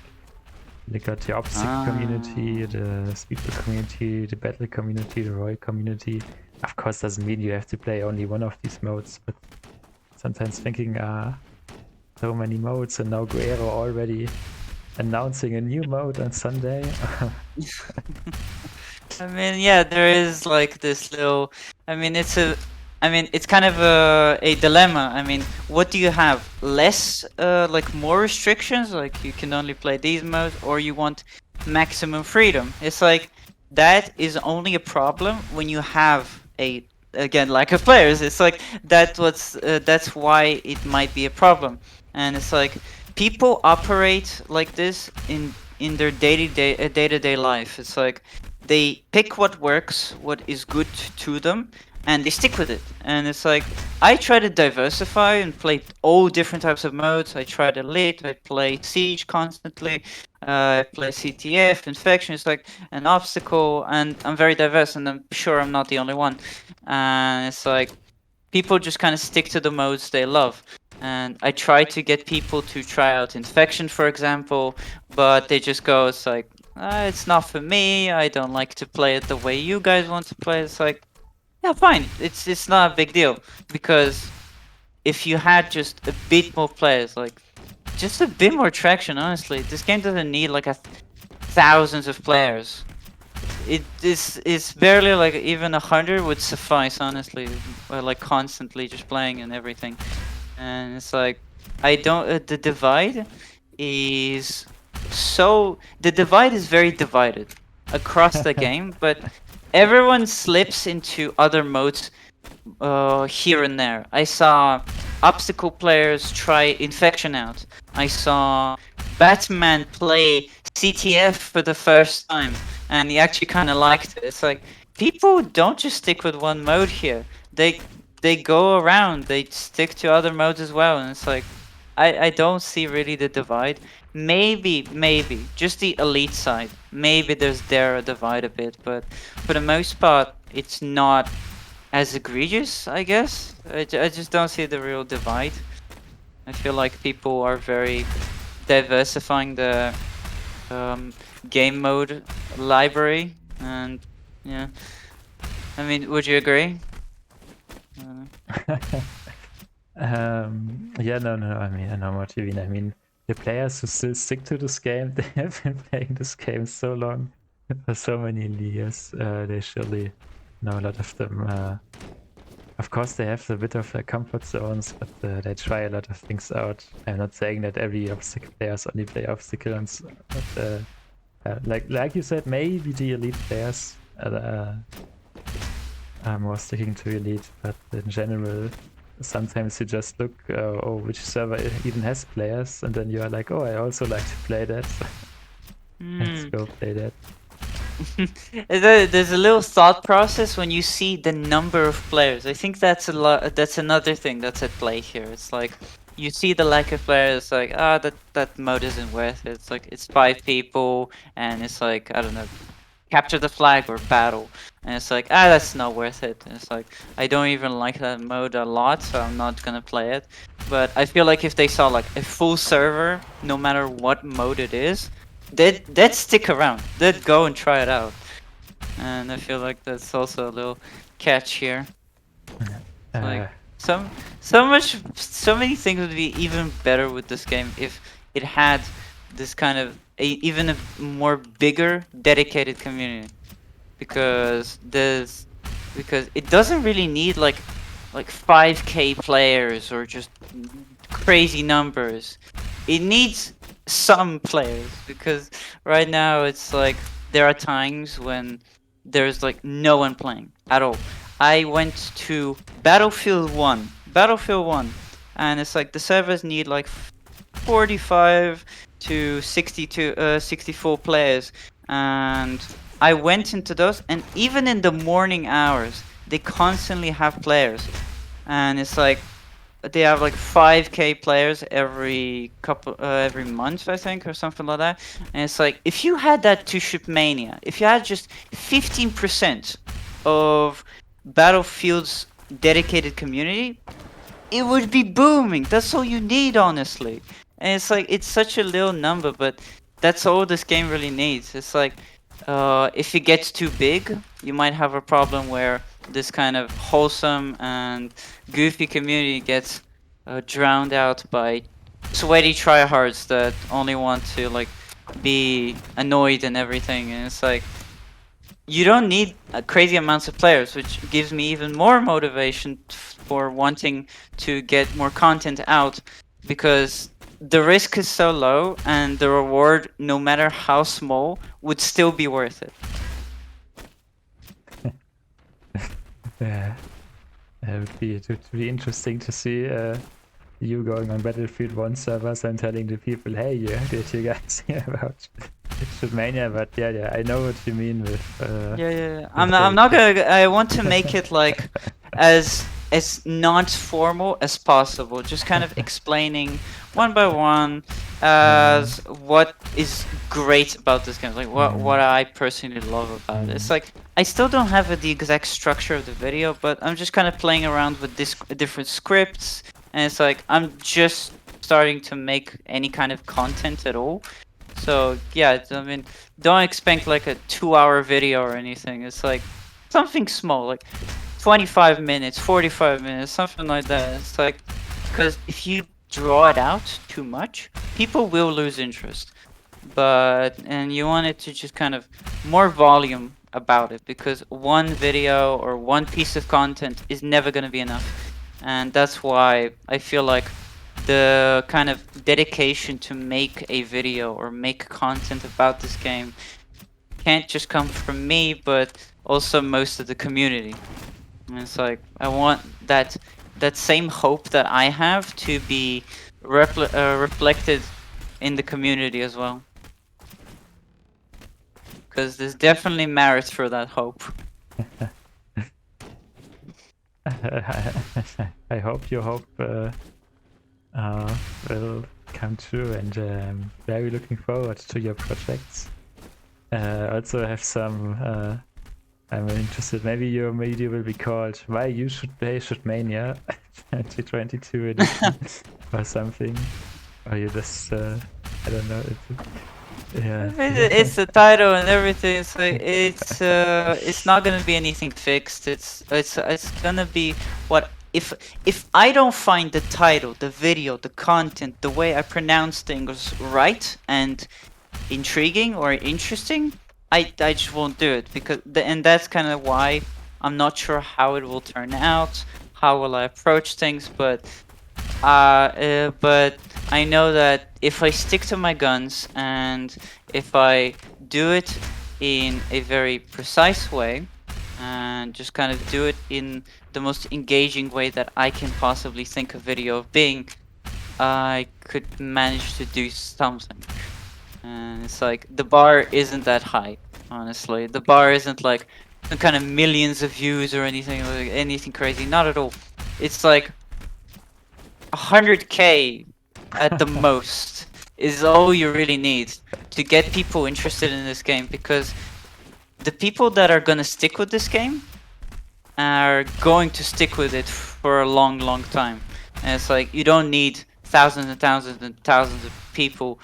they got the obstacle community, the speedball community, the battle community, the royal community. Of course doesn't mean you have to play only one of these modes, but sometimes thinking so many modes, and now Guerrero already announcing a new mode on Sunday. I mean, yeah, there is like this little. I mean, it's kind of a dilemma. I mean, what do you have? Less, like more restrictions, like you can only play these modes, or you want maximum freedom? It's like that is only a problem when you have a again lack of players. It's like that's why it might be a problem, and it's like people operate like this in their day-to-day life. It's like they pick what works, what is good to them, and they stick with it. And it's like I try to diversify and play all different types of modes. I tried Elite, I play Siege constantly, I play CTF, Infection. It's like an obstacle, and I'm very diverse, and I'm sure I'm not the only one. And it's like people just kind of stick to the modes they love. And I try to get people to try out Infection, for example, but they just go, it's like, it's not for me. I don't like to play it the way you guys want to play. It's like, yeah, fine. It's not a big deal, because if you had just a bit more players, like just a bit more traction, honestly, this game doesn't need like thousands of players. It's barely like even 100 would suffice, honestly. Like constantly just playing and everything, and it's like I don't. The divide is the divide is very divided across the game, but everyone slips into other modes here and there. I saw obstacle players try Infection out. I saw Batman play CTF for the first time, and he actually kind of liked it. It's like people don't just stick with one mode here. They go around. They stick to other modes as well, and it's like I don't see really the divide. Maybe just the elite side. Maybe there's there a divide a bit, but for the most part, it's not as egregious, I guess. I just don't see the real divide. I feel like people are very diversifying the game mode library, and yeah. I mean, would you agree? Yeah, no, I mean, I know what you mean. I mean, the players who still stick to this game, they have been playing this game so long, for so many years. They surely know a lot of them. Of course, they have a bit of their comfort zones, but they try a lot of things out. I'm not saying that every obstacle players only play obstacles, but like you said, maybe the elite players are more sticking to elite, but in general, sometimes you just look, oh, which server even has players, and then you are like, oh, I also like to play that. Let's go play that. There's a little thought process when you see the number of players. I think that's a lot. That's another thing that's at play here. It's like you see the lack of players. Like that mode isn't worth it. It's like it's 5 people, and it's like I don't know, capture the flag or battle, and it's like that's not worth it. And it's like I don't even like that mode a lot, so I'm not gonna play it. But I feel like if they saw like a full server, no matter what mode it is, they'd stick around. They'd go and try it out. And I feel like that's also a little catch here. Like so many things would be even better with this game if it had this kind of even a more bigger dedicated community, because it doesn't really need like 5k players or just crazy numbers. It needs some players, because right now it's like there are times when there's like no one playing at all. I went to Battlefield 1, and it's like the servers need like 45 to 64 players, and I went into those, and even in the morning hours they constantly have players, and it's like they have like 5k players every month, I think, or something like that. And it's like if you had that to Shipmania, if you had just 15% of Battlefield's dedicated community, it would be booming. That's all you need, honestly. And it's like it's such a little number, but that's all this game really needs. It's like if it gets too big, you might have a problem where this kind of wholesome and goofy community gets drowned out by sweaty tryhards that only want to like be annoyed and everything. And it's like you don't need crazy amounts of players, which gives me even more motivation for wanting to get more content out, because the risk is so low and the reward, no matter how small, would still be worth it. Yeah, it would be interesting to see you going on Battlefield 1 servers and telling the people, hey, did you guys hear about Mania? But yeah, I know what you mean with. Yeah. I'm not gonna. I want to make it like as not formal as possible. Just kind of explaining one by one as what is great about this game. Like what I personally love about it. It's like I still don't have the exact structure of the video, but I'm just kind of playing around with this different scripts, and it's like I'm just starting to make any kind of content at all. So yeah, I mean, don't expect like a 2-hour video or anything. It's like something small, like 25 minutes, 45 minutes, something like that. It's like, because if you draw it out too much, people will lose interest. And you want it to just kind of more volume about it, because one video or one piece of content is never going to be enough. And that's why I feel like the kind of dedication to make a video or make content about this game can't just come from me, but also most of the community. And it's like I want that same hope that I have to be reflected in the community as well, because there's definitely merit for that hope. I hope your hope will come true, and very looking forward to your projects. Also have some. I'm interested. Maybe your video will be called "Why You Should Play Mania 2022 edition" or something. Or you just I don't know. Yeah. It's the title and everything. It's like it's not gonna be anything fixed. It's gonna be what if I don't find the title, the video, the content, the way I pronounce things right and intriguing or interesting, I just won't do it, because and that's kind of why I'm not sure how it will turn out, how will I approach things, but I know that if I stick to my guns and if I do it in a very precise way and just kind of do it in the most engaging way that I can possibly think a video of being, I could manage to do something. And it's like the bar isn't that high, honestly. The bar isn't like some kind of millions of views or anything crazy. Not at all. It's like 100k at the most is all you really need to get people interested in this game, because the people that are gonna stick with this game are going to stick with it for a long time. And it's like you don't need thousands and thousands and thousands of people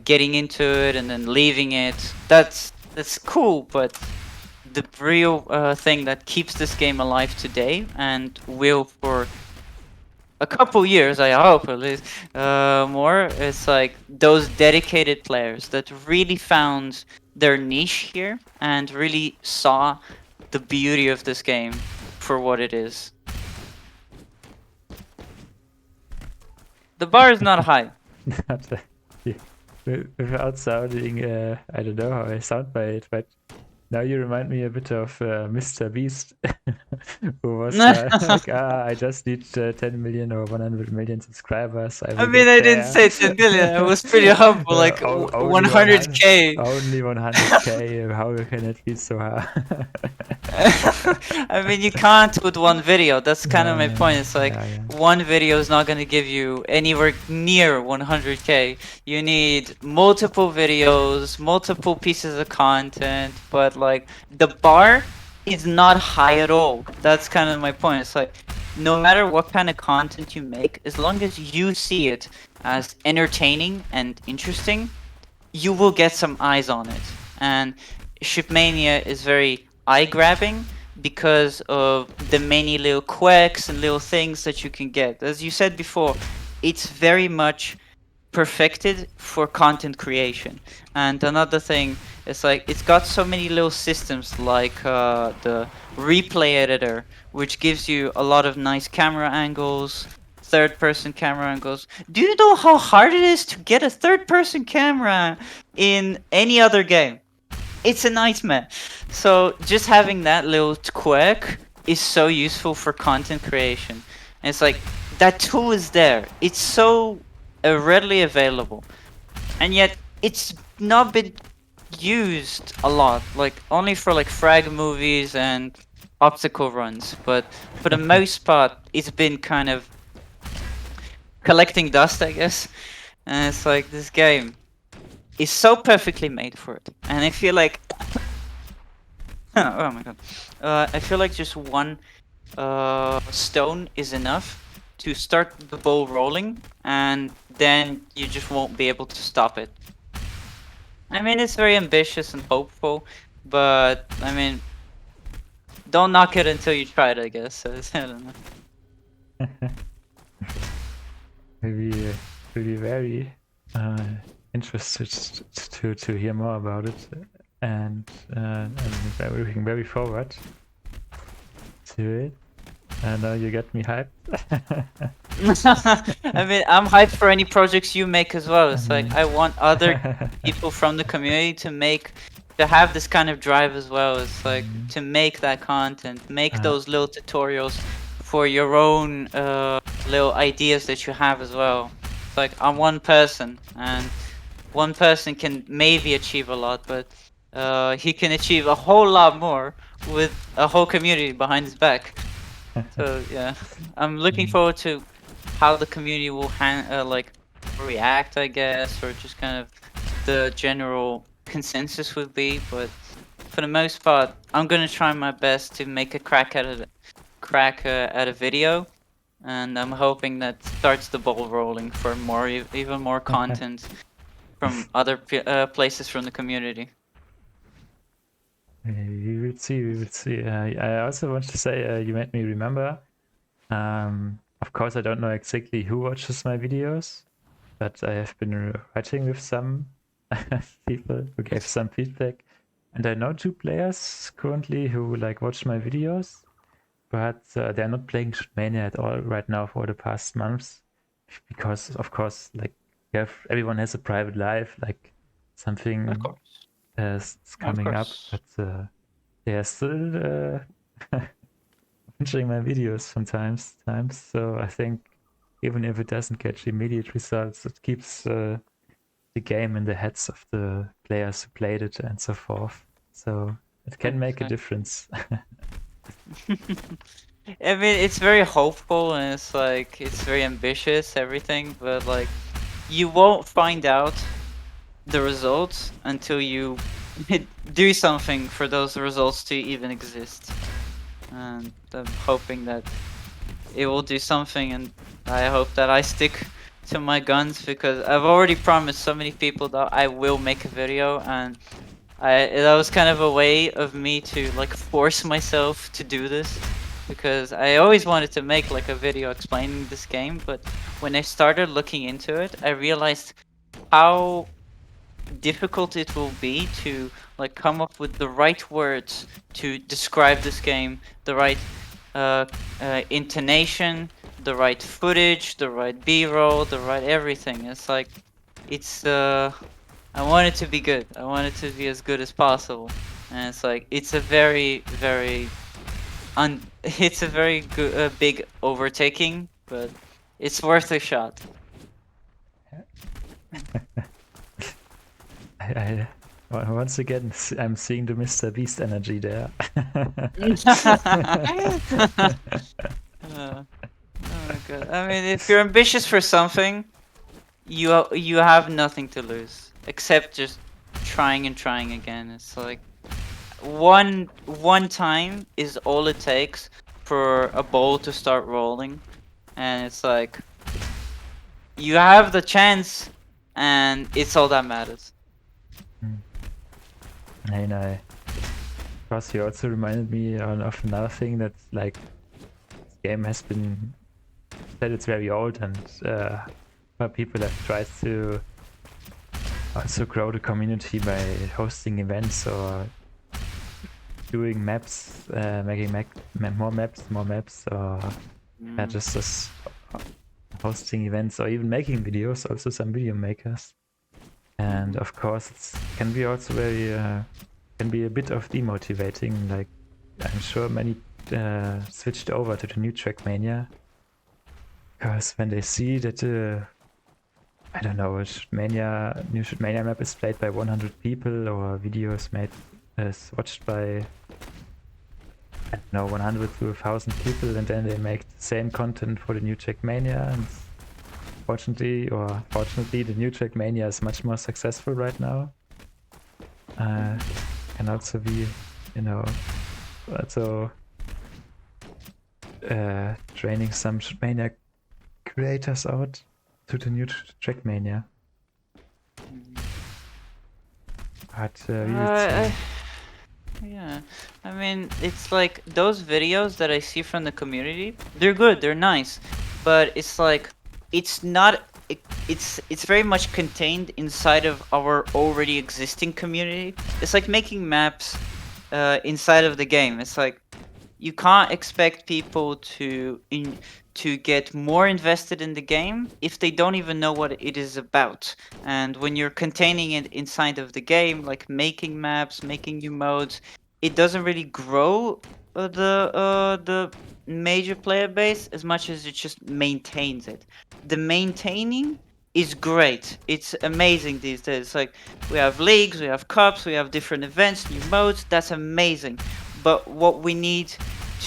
getting into it and then leaving it. That's cool, but the real thing that keeps this game alive today and will for a couple years, I hope at least, more, it's like those dedicated players that really found their niche here and really saw the beauty of this game for what it is. The bar is not high. Without sounding, I don't know how I sound by it, but now you remind me a bit of Mr. Beast, who was like, I just need 10 million or 100 million subscribers. I mean, I didn't say 10 million. I was pretty humble, like 100k. Only 100k. How can it be so hard? I mean, you can't with one video. That's kind of my point. It's like one video is not going to give you anywhere near 100k. You need multiple videos, multiple pieces of content, but like the bar is not high at all. That's kind of my point. It's like no matter what kind of content you make, as long as you see it as entertaining and interesting, you will get some eyes on it. And Shipmania is very eye-grabbing because of the many little quirks and little things that you can get. As you said before, it's very much perfected for content creation. And another thing is like it's got so many little systems like the replay editor, which gives you a lot of nice camera angles, third-person camera angles. Do you know how hard it is to get a third-person camera in any other game? It's a nightmare. So just having that little quirk is so useful for content creation. And it's like that tool is there. It's so readily available, and yet it's not been used a lot. Like only for like frag movies and optical runs. But for the most part, it's been kind of collecting dust, I guess. And it's like this game is so perfectly made for it, and I feel like oh my god. I feel like just one stone is enough to start the ball rolling, and then you just won't be able to stop it. I mean, it's very ambitious and hopeful, but I mean, don't knock it until you try it, I guess. So, I don't know. Maybe really very interested to hear more about it, and I'm looking very forward to it. And now you get me hyped. I mean, I'm hyped for any projects you make as well. It's like I want other people from the community to have this kind of drive as well. It's like to make that content, make those little tutorials for your own little ideas that you have as well. It's like I'm one person, and one person can maybe achieve a lot, but he can achieve a whole lot more with a whole community behind his back. So yeah, I'm looking forward to how the community will like react, I guess, or just kind of the general consensus would be. But for the most part, I'm gonna try my best to make a crack at a video, and I'm hoping that starts the ball rolling for more, even more content from other places from the community. We will see. We will see. I also want to say you made me remember. Of course, I don't know exactly who watches my videos, but I have been writing with some people who gave some feedback, and I know 2 players currently who like watch my videos, but they're not playing Mania at all right now for the past months, because of course, like everyone has a private life, like something. Of course. It's coming up, but they are still watching my videos sometimes. So I think even if it doesn't get immediate results, it keeps the game in the heads of the players who played it and so forth. So it can make a difference. I mean, it's very hopeful, and it's like it's very ambitious, everything, but like you won't find out the results until you do something for those results to even exist. And I'm hoping that it will do something, and I hope that I stick to my guns, because I've already promised so many people that I will make a video, and that was kind of a way of me to like force myself to do this, because I always wanted to make like a video explaining this game, but when I started looking into it, I realized how difficult it will be to like come up with the right words to describe this game, the right intonation, the right footage, the right B-roll, the right everything. It's like it's I want it to be good. I want it to be as good as possible, and it's like it's a very it's a very good big overtaking, but it's worth a shot. Once again, I'm seeing the Mr. Beast energy there. Oh my god! I mean, if you're ambitious for something, you have nothing to lose except just trying and trying again. It's like one time is all it takes for a ball to start rolling, and it's like you have the chance, and it's all that matters. I know. Of course, you also reminded me of another thing that, like, this game has been said it's very old, and but people have tried to also grow the community by hosting events or doing maps, making more maps, or just as hosting events or even making videos. Also, some video makers, and of course, it can be also very can be a bit of demotivating. Like I'm sure many switched over to the new Trackmania because when they see that I don't know, new Shootmania map is played by 100 people or videos made is watched by I don't know 100 to 1,000 people, and then they make the same content for the new Trackmania, and fortunately the new Trackmania is much more successful right now. Can also be, you know, also training some Shootmania creators out to the new Trackmania. But we will see. Yeah, I mean, it's like those videos that I see from the community, they're good, they're nice, but it's like it's not it's very much contained inside of our already existing community. It's like making maps inside of the game. It's like you can't expect people to get more invested in the game if they don't even know what it is about. And when you're containing it inside of the game, like making maps, making new modes, it doesn't really grow the major player base as much as it just maintains it. The maintaining is great. It's amazing these days. Like we have leagues, we have cups, we have different events, new modes. That's amazing. But what we need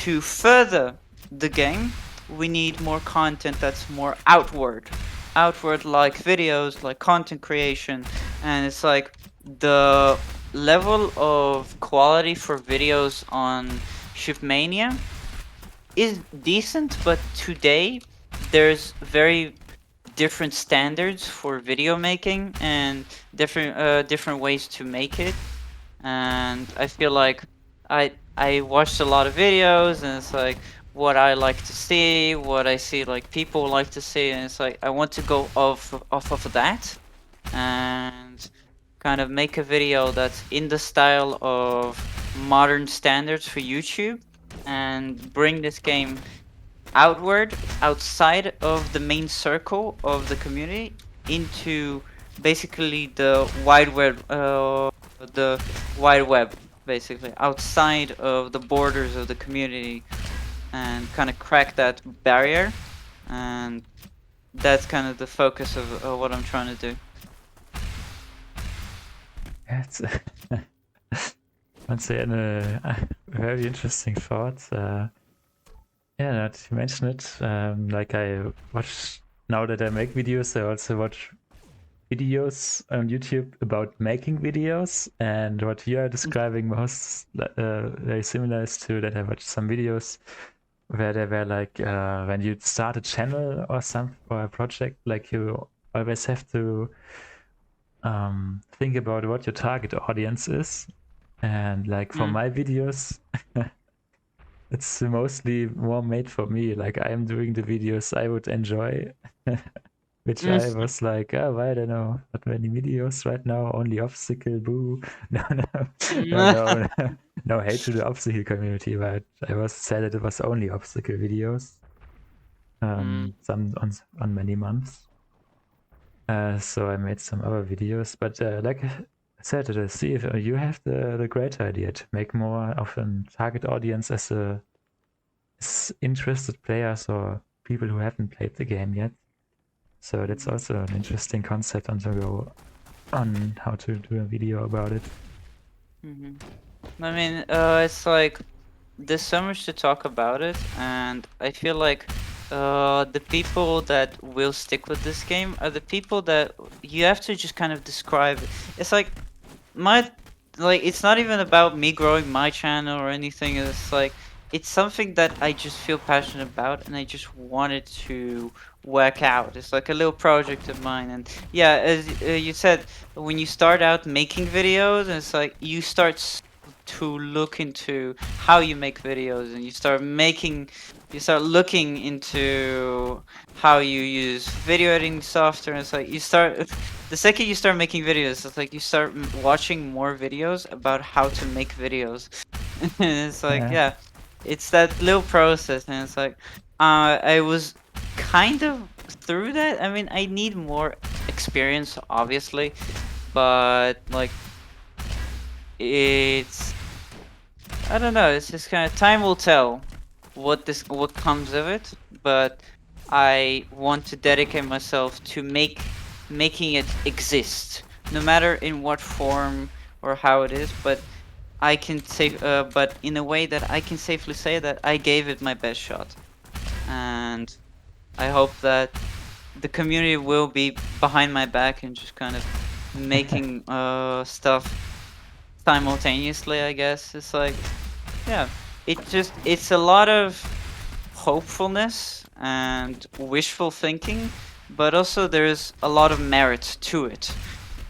to further the game, we need more content that's more outward like videos, like content creation. And it's like the level of quality for videos on Shiftmania is decent, but today there's very different standards for video making and different ways to make it. And I feel like I watched a lot of videos, and it's like what I like to see, what I see like people like to see, and it's like I want to go off of that and kind of make a video that's in the style of modern standards for YouTube and bring this game outside of the main circle of the community into basically the wide web, basically outside of the borders of the community, and kind of crack that barrier. And that's kind of the focus of what I'm trying to do. That's once again a very interesting thought. Yeah, that you mentioned it. Like I watch now that I make videos, I also watch videos on YouTube about making videos, and what you are describing most very similar is to that I watched some videos where they were like when you start a channel or a project, like you always have to think about what your target audience is, and like for my videos it's mostly more made for me. Like I'm doing the videos I would enjoy. Which I was like, oh, I don't know, not many videos right now, only obstacle, boo. No hate to the obstacle community, but I was said that it was only obstacle videos. Some on many months. So I made some other videos, but like I said, see if you have the great idea to make more of a target audience as interested players or people who haven't played the game yet. So that's also an interesting concept on to go on how to do a video about it. I mean, it's like there's so much to talk about it, and I feel like the people that will stick with this game are the people that you have to just kind of describe it. It's like it's not even about me growing my channel or anything. It's like it's something that I just feel passionate about, and I just wanted to work out. It's like a little project of mine. And yeah, as you said, when you start out making videos, it's like you start to look into how you make videos, and you start looking into how you use video editing software. And it's like the second you start making videos, it's like you start watching more videos about how to make videos. And it's like, Yeah. yeah, it's that little process, and it's like, I was kind of through that. I mean, I need more experience, obviously, but like, it's, I don't know. It's just kind of, time will tell what comes of it. But I want to dedicate myself to making it exist, no matter in what form or how it is. But I can say, but in a way that I can safely say that I gave it my best shot, and I hope that the community will be behind my back and just kind of making stuff simultaneously. I guess it's like, yeah, it's a lot of hopefulness and wishful thinking, but also there's a lot of merit to it.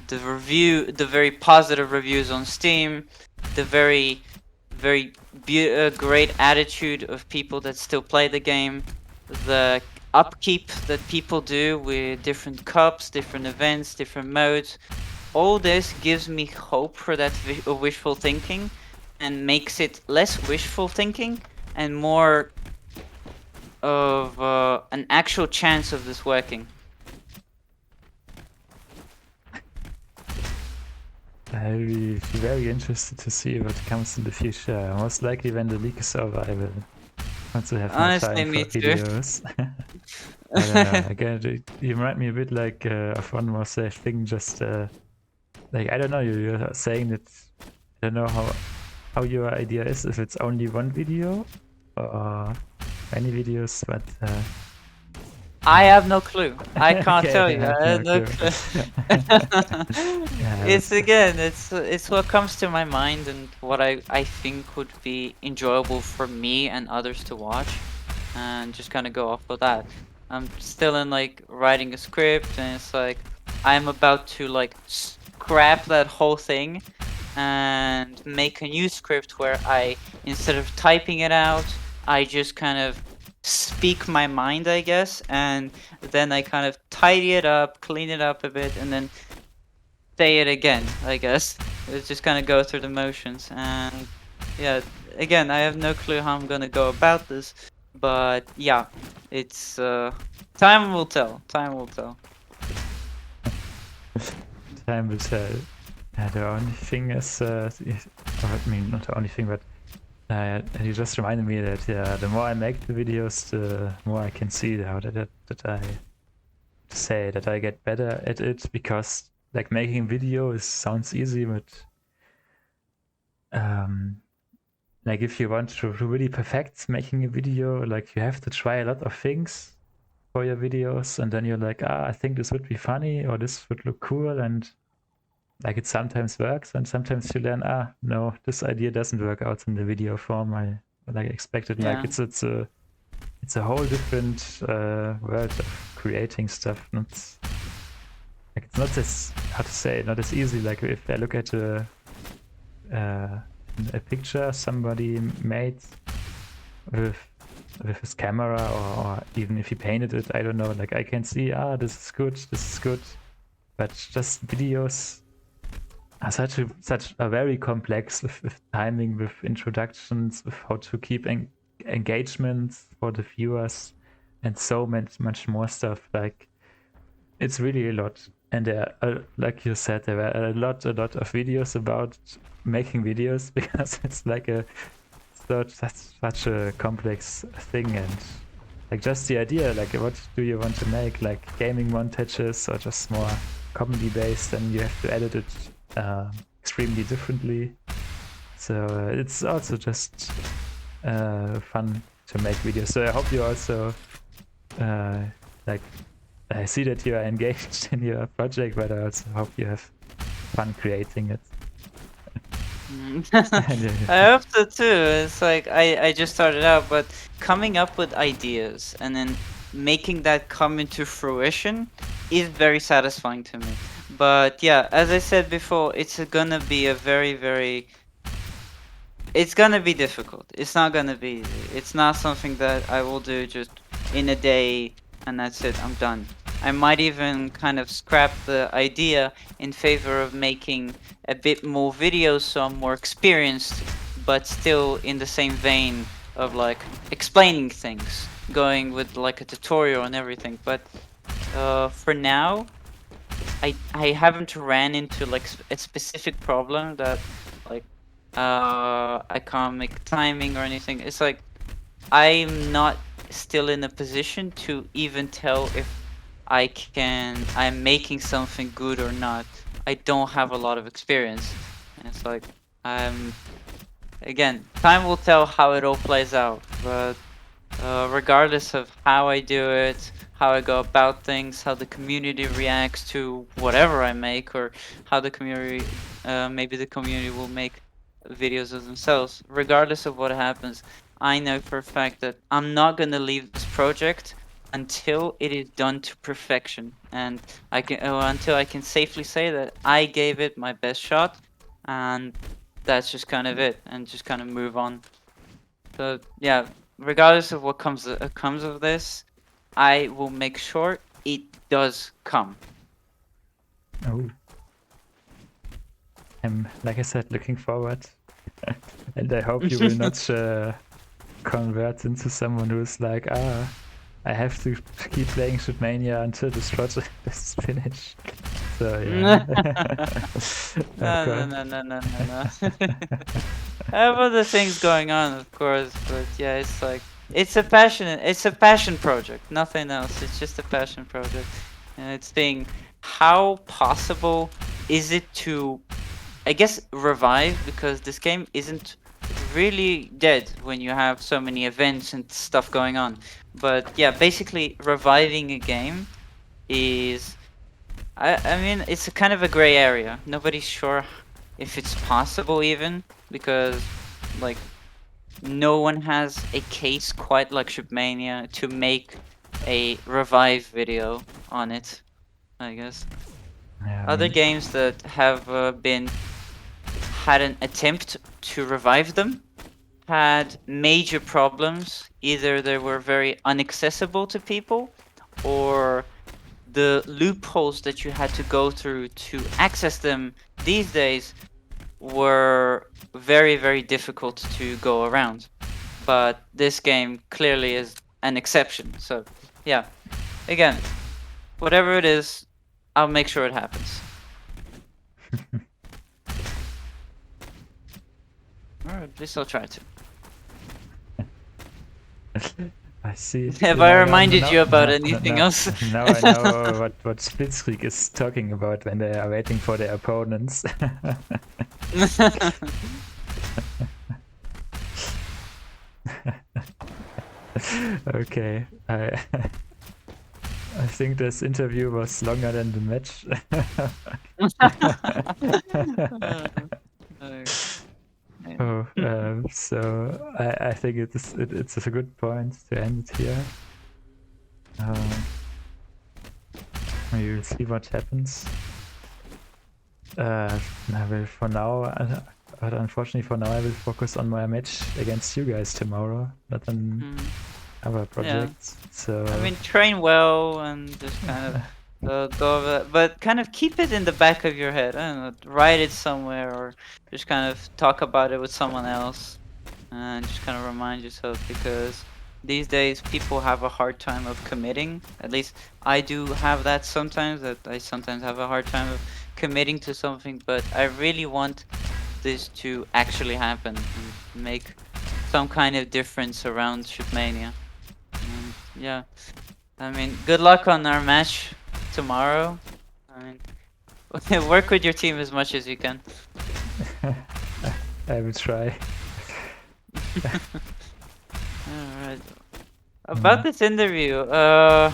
The very positive reviews on Steam, the very great attitude of people that still play the game, the upkeep that people do with different cups, different events, different modes. All this gives me hope for that wishful thinking, and makes it less wishful thinking and more of an actual chance of this working. I'll be very interested to see what comes in the future. Most likely when the leak is over, I will want to have more Honestly, time for me too. videos. I don't know. Again, you remind me a bit like of one more thing. Just like, I don't know. You're saying that, I don't know how your idea is. If it's only one video or many videos, but I have no clue. I can't okay, tell I you. have I have no no clue. clue. Yeah, It's again, it's what comes to my mind and what I think would be enjoyable for me and others to watch, and just kind of go off of that. I'm still in like writing a script, and it's like I'm about to like scrap that whole thing and make a new script where I, instead of typing it out, I just kind of speak my mind, I guess, and then I kind of tidy it up, clean it up a bit, and then say it again, I guess. It's just kind of go through the motions. And yeah, again, I have no clue how I'm gonna go about this, but yeah, it's time will tell. Time will tell. time will tell. The only thing is, I mean, not the only thing, but you just reminded me that the more I make the videos, the more I can see how that I get better at it, because like making video sounds easy, but like if you want to really perfect making a video, like you have to try a lot of things for your videos, and then you're like, I think this would be funny or this would look cool, and like it sometimes works, and sometimes you learn, no, this idea doesn't work out in the video form I like expected. Yeah. Like it's a whole different world of creating stuff. Not like, it's not as, how to say, not as easy. Like if I look at a picture somebody made with his camera, or even if he painted it, I don't know, like I can see, this is good, but just videos are such a very complex, with timing, with introductions, with how to keep engagement for the viewers, and so much more stuff. Like it's really a lot. And there are, like you said, there were a lot of videos about making videos, because it's like such a complex thing. And like just the idea, like what do you want to make, like gaming montages or just more comedy based, and you have to edit it extremely differently. So it's also just fun to make videos. So I hope you also like, I see that you are engaged in your project, but I also hope you have fun creating it. I hope so too. It's like I just started out, but coming up with ideas and then making that come into fruition is very satisfying to me. But yeah, as I said before, it's gonna be a very it's gonna be difficult. It's not gonna be easy. It's not something that I will do just in a day and that's it, I'm done. I might even kind of scrap the idea in favor of making a bit more videos so I'm more experienced, but still in the same vein of like explaining things, going with like a tutorial and everything. But for now, I haven't ran into like a specific problem that like I can't make timing or anything. It's like I'm not still in a position to even tell if I'm making something good or not. I don't have a lot of experience, and it's like again, time will tell how it all plays out. But regardless of how I do it, how I go about things, how the community reacts to whatever I make, or how the community, maybe the community will make videos of themselves. Regardless of what happens, I know for a fact that I'm not gonna leave this project until it is done to perfection, and until I can safely say that I gave it my best shot, and that's just kind of it, and just kind of move on. So yeah, regardless of what comes of this, I will make sure it does come. Oh. I'm, like I said, looking forward. And I hope you will not convert into someone who's like, I have to keep playing Shipmania until this project is finished. So yeah. No. I have other things going on, of course, but yeah, it's like it's a passion project, nothing else. It's just a passion project, and it's being how possible is it to, I guess, revive, because this game isn't really dead when you have so many events and stuff going on. But yeah, basically reviving a game is, I mean, it's a kind of a gray area. Nobody's sure if it's possible even, because like no one has a case quite like Shipmania to make a revive video on it, I guess. Yeah, I Other mean, games that have had an attempt to revive them had major problems. Either they were very inaccessible to people, or the loopholes that you had to go through to access them these days were very, very difficult to go around. But this game clearly is an exception. So yeah, again, whatever it is, I'll make sure it happens. Or at least I'll try to. I see. Have I reminded you about anything else? Now I know what Blitzkrieg is talking about when they are waiting for their opponents. Okay, I think this interview was longer than the match. So I think it's a good point to end it here. We will see what happens. I will for now, but unfortunately for now I will focus on my match against you guys tomorrow, not on other projects. Yeah. So I mean, train well and just kind of go over that, but kind of keep it in the back of your head. I don't know, write it somewhere, or just kind of talk about it with someone else, and just kind of remind yourself, because these days people have a hard time of committing. At least I do have that sometimes, that I sometimes have a hard time of committing to something, but I really want this to actually happen and make some kind of difference around Shipmania. Yeah, I mean, good luck on our match tomorrow. I mean, work with your team as much as you can. I will try. Alright. About this interview, are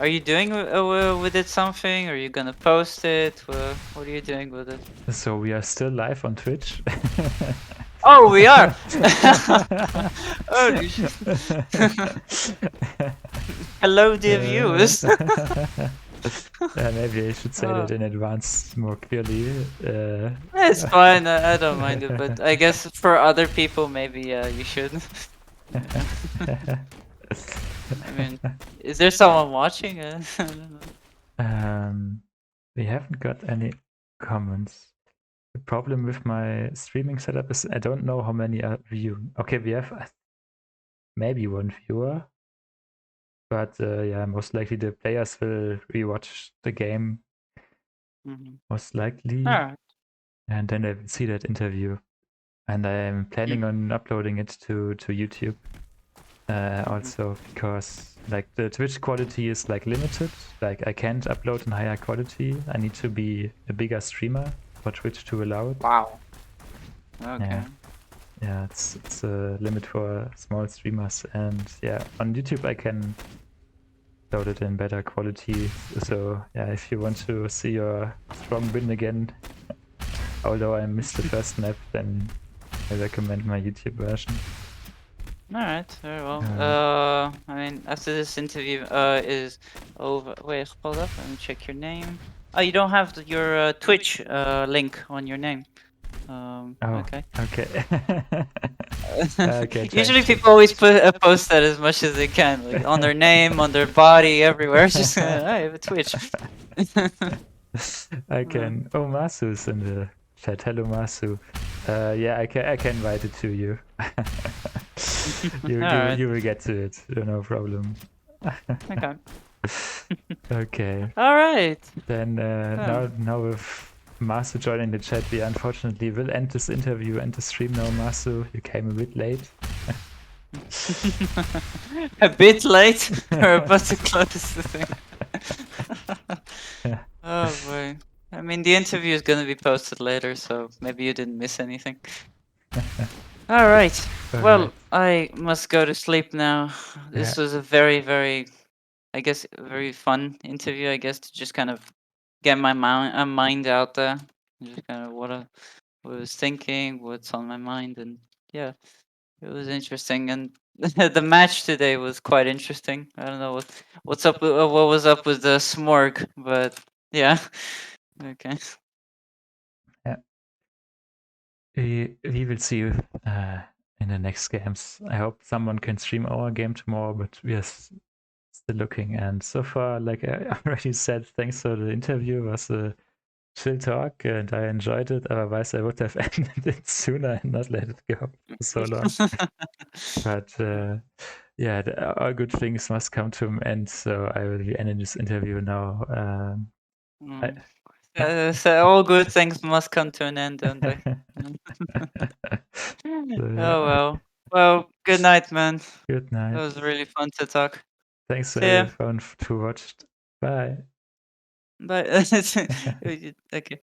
you doing with it something? Are you gonna post it? What are you doing with it? So we are still live on Twitch. Oh, we are! Holy shit. Hello, dear viewers. Maybe I should say that Oh, in advance more clearly. it's fine. I don't mind it, but I guess for other people, maybe you should. I mean, is there someone watching? I don't know. We haven't got any comments. The problem with my streaming setup is I don't know how many are viewing. Okay, we have maybe one viewer, but yeah, most likely the players will rewatch the game, most likely, Alright. and then they will see that interview. And I am planning on uploading it to YouTube. Also because like the Twitch quality is like limited. Like I can't upload in higher quality. I need to be a bigger streamer for Twitch to allow it. Wow. Okay. Yeah, it's a limit for small streamers, and yeah, on YouTube I can load it in better quality. So yeah, if you want to see your strong win again, although I missed the first map, then I recommend my YouTube version. Alright, very well. I mean, after this interview is over. Wait, hold up. Let me check your name. Oh, you don't have your Twitch link on your name. Oh, Okay. okay. Okay, Usually people always post that as much as they can, like on their name, on their body, everywhere. It's just, I have a Twitch. I can. Oh, Masu's in the chat. Hello, Masu. Yeah, I can write it to you. Alright. You will get to it. No problem. Okay. Okay. Alright. Then now with Masu joining the chat, we unfortunately will end this interview and the stream now. Masu, you came a bit late. A bit late. We're about to close the thing. Yeah. Oh boy. I mean, the interview is gonna be posted later, so maybe you didn't miss anything. All right. Well, I must go to sleep now. This was a very, very, I guess, very fun interview. I guess to just kind of get my mind out there, just kind of what I was thinking, what's on my mind, and yeah, it was interesting. And the match today was quite interesting. I don't know what's up. What was up with the smorg, but yeah. Okay. Yeah. We will see you in the next games. I hope someone can stream our game tomorrow, but we are still looking. And so far, like I already said, thanks for the interview. It was a chill talk and I enjoyed it. Otherwise, I would have ended it sooner and not let it go for so long. But yeah, all good things must come to an end. So I will be ending this interview now. So all good things must come to an end, don't they? Oh well. Well, good night, man. Good night. It was really fun to talk. Thanks See ya. everyone to watch. Bye. Bye. Okay.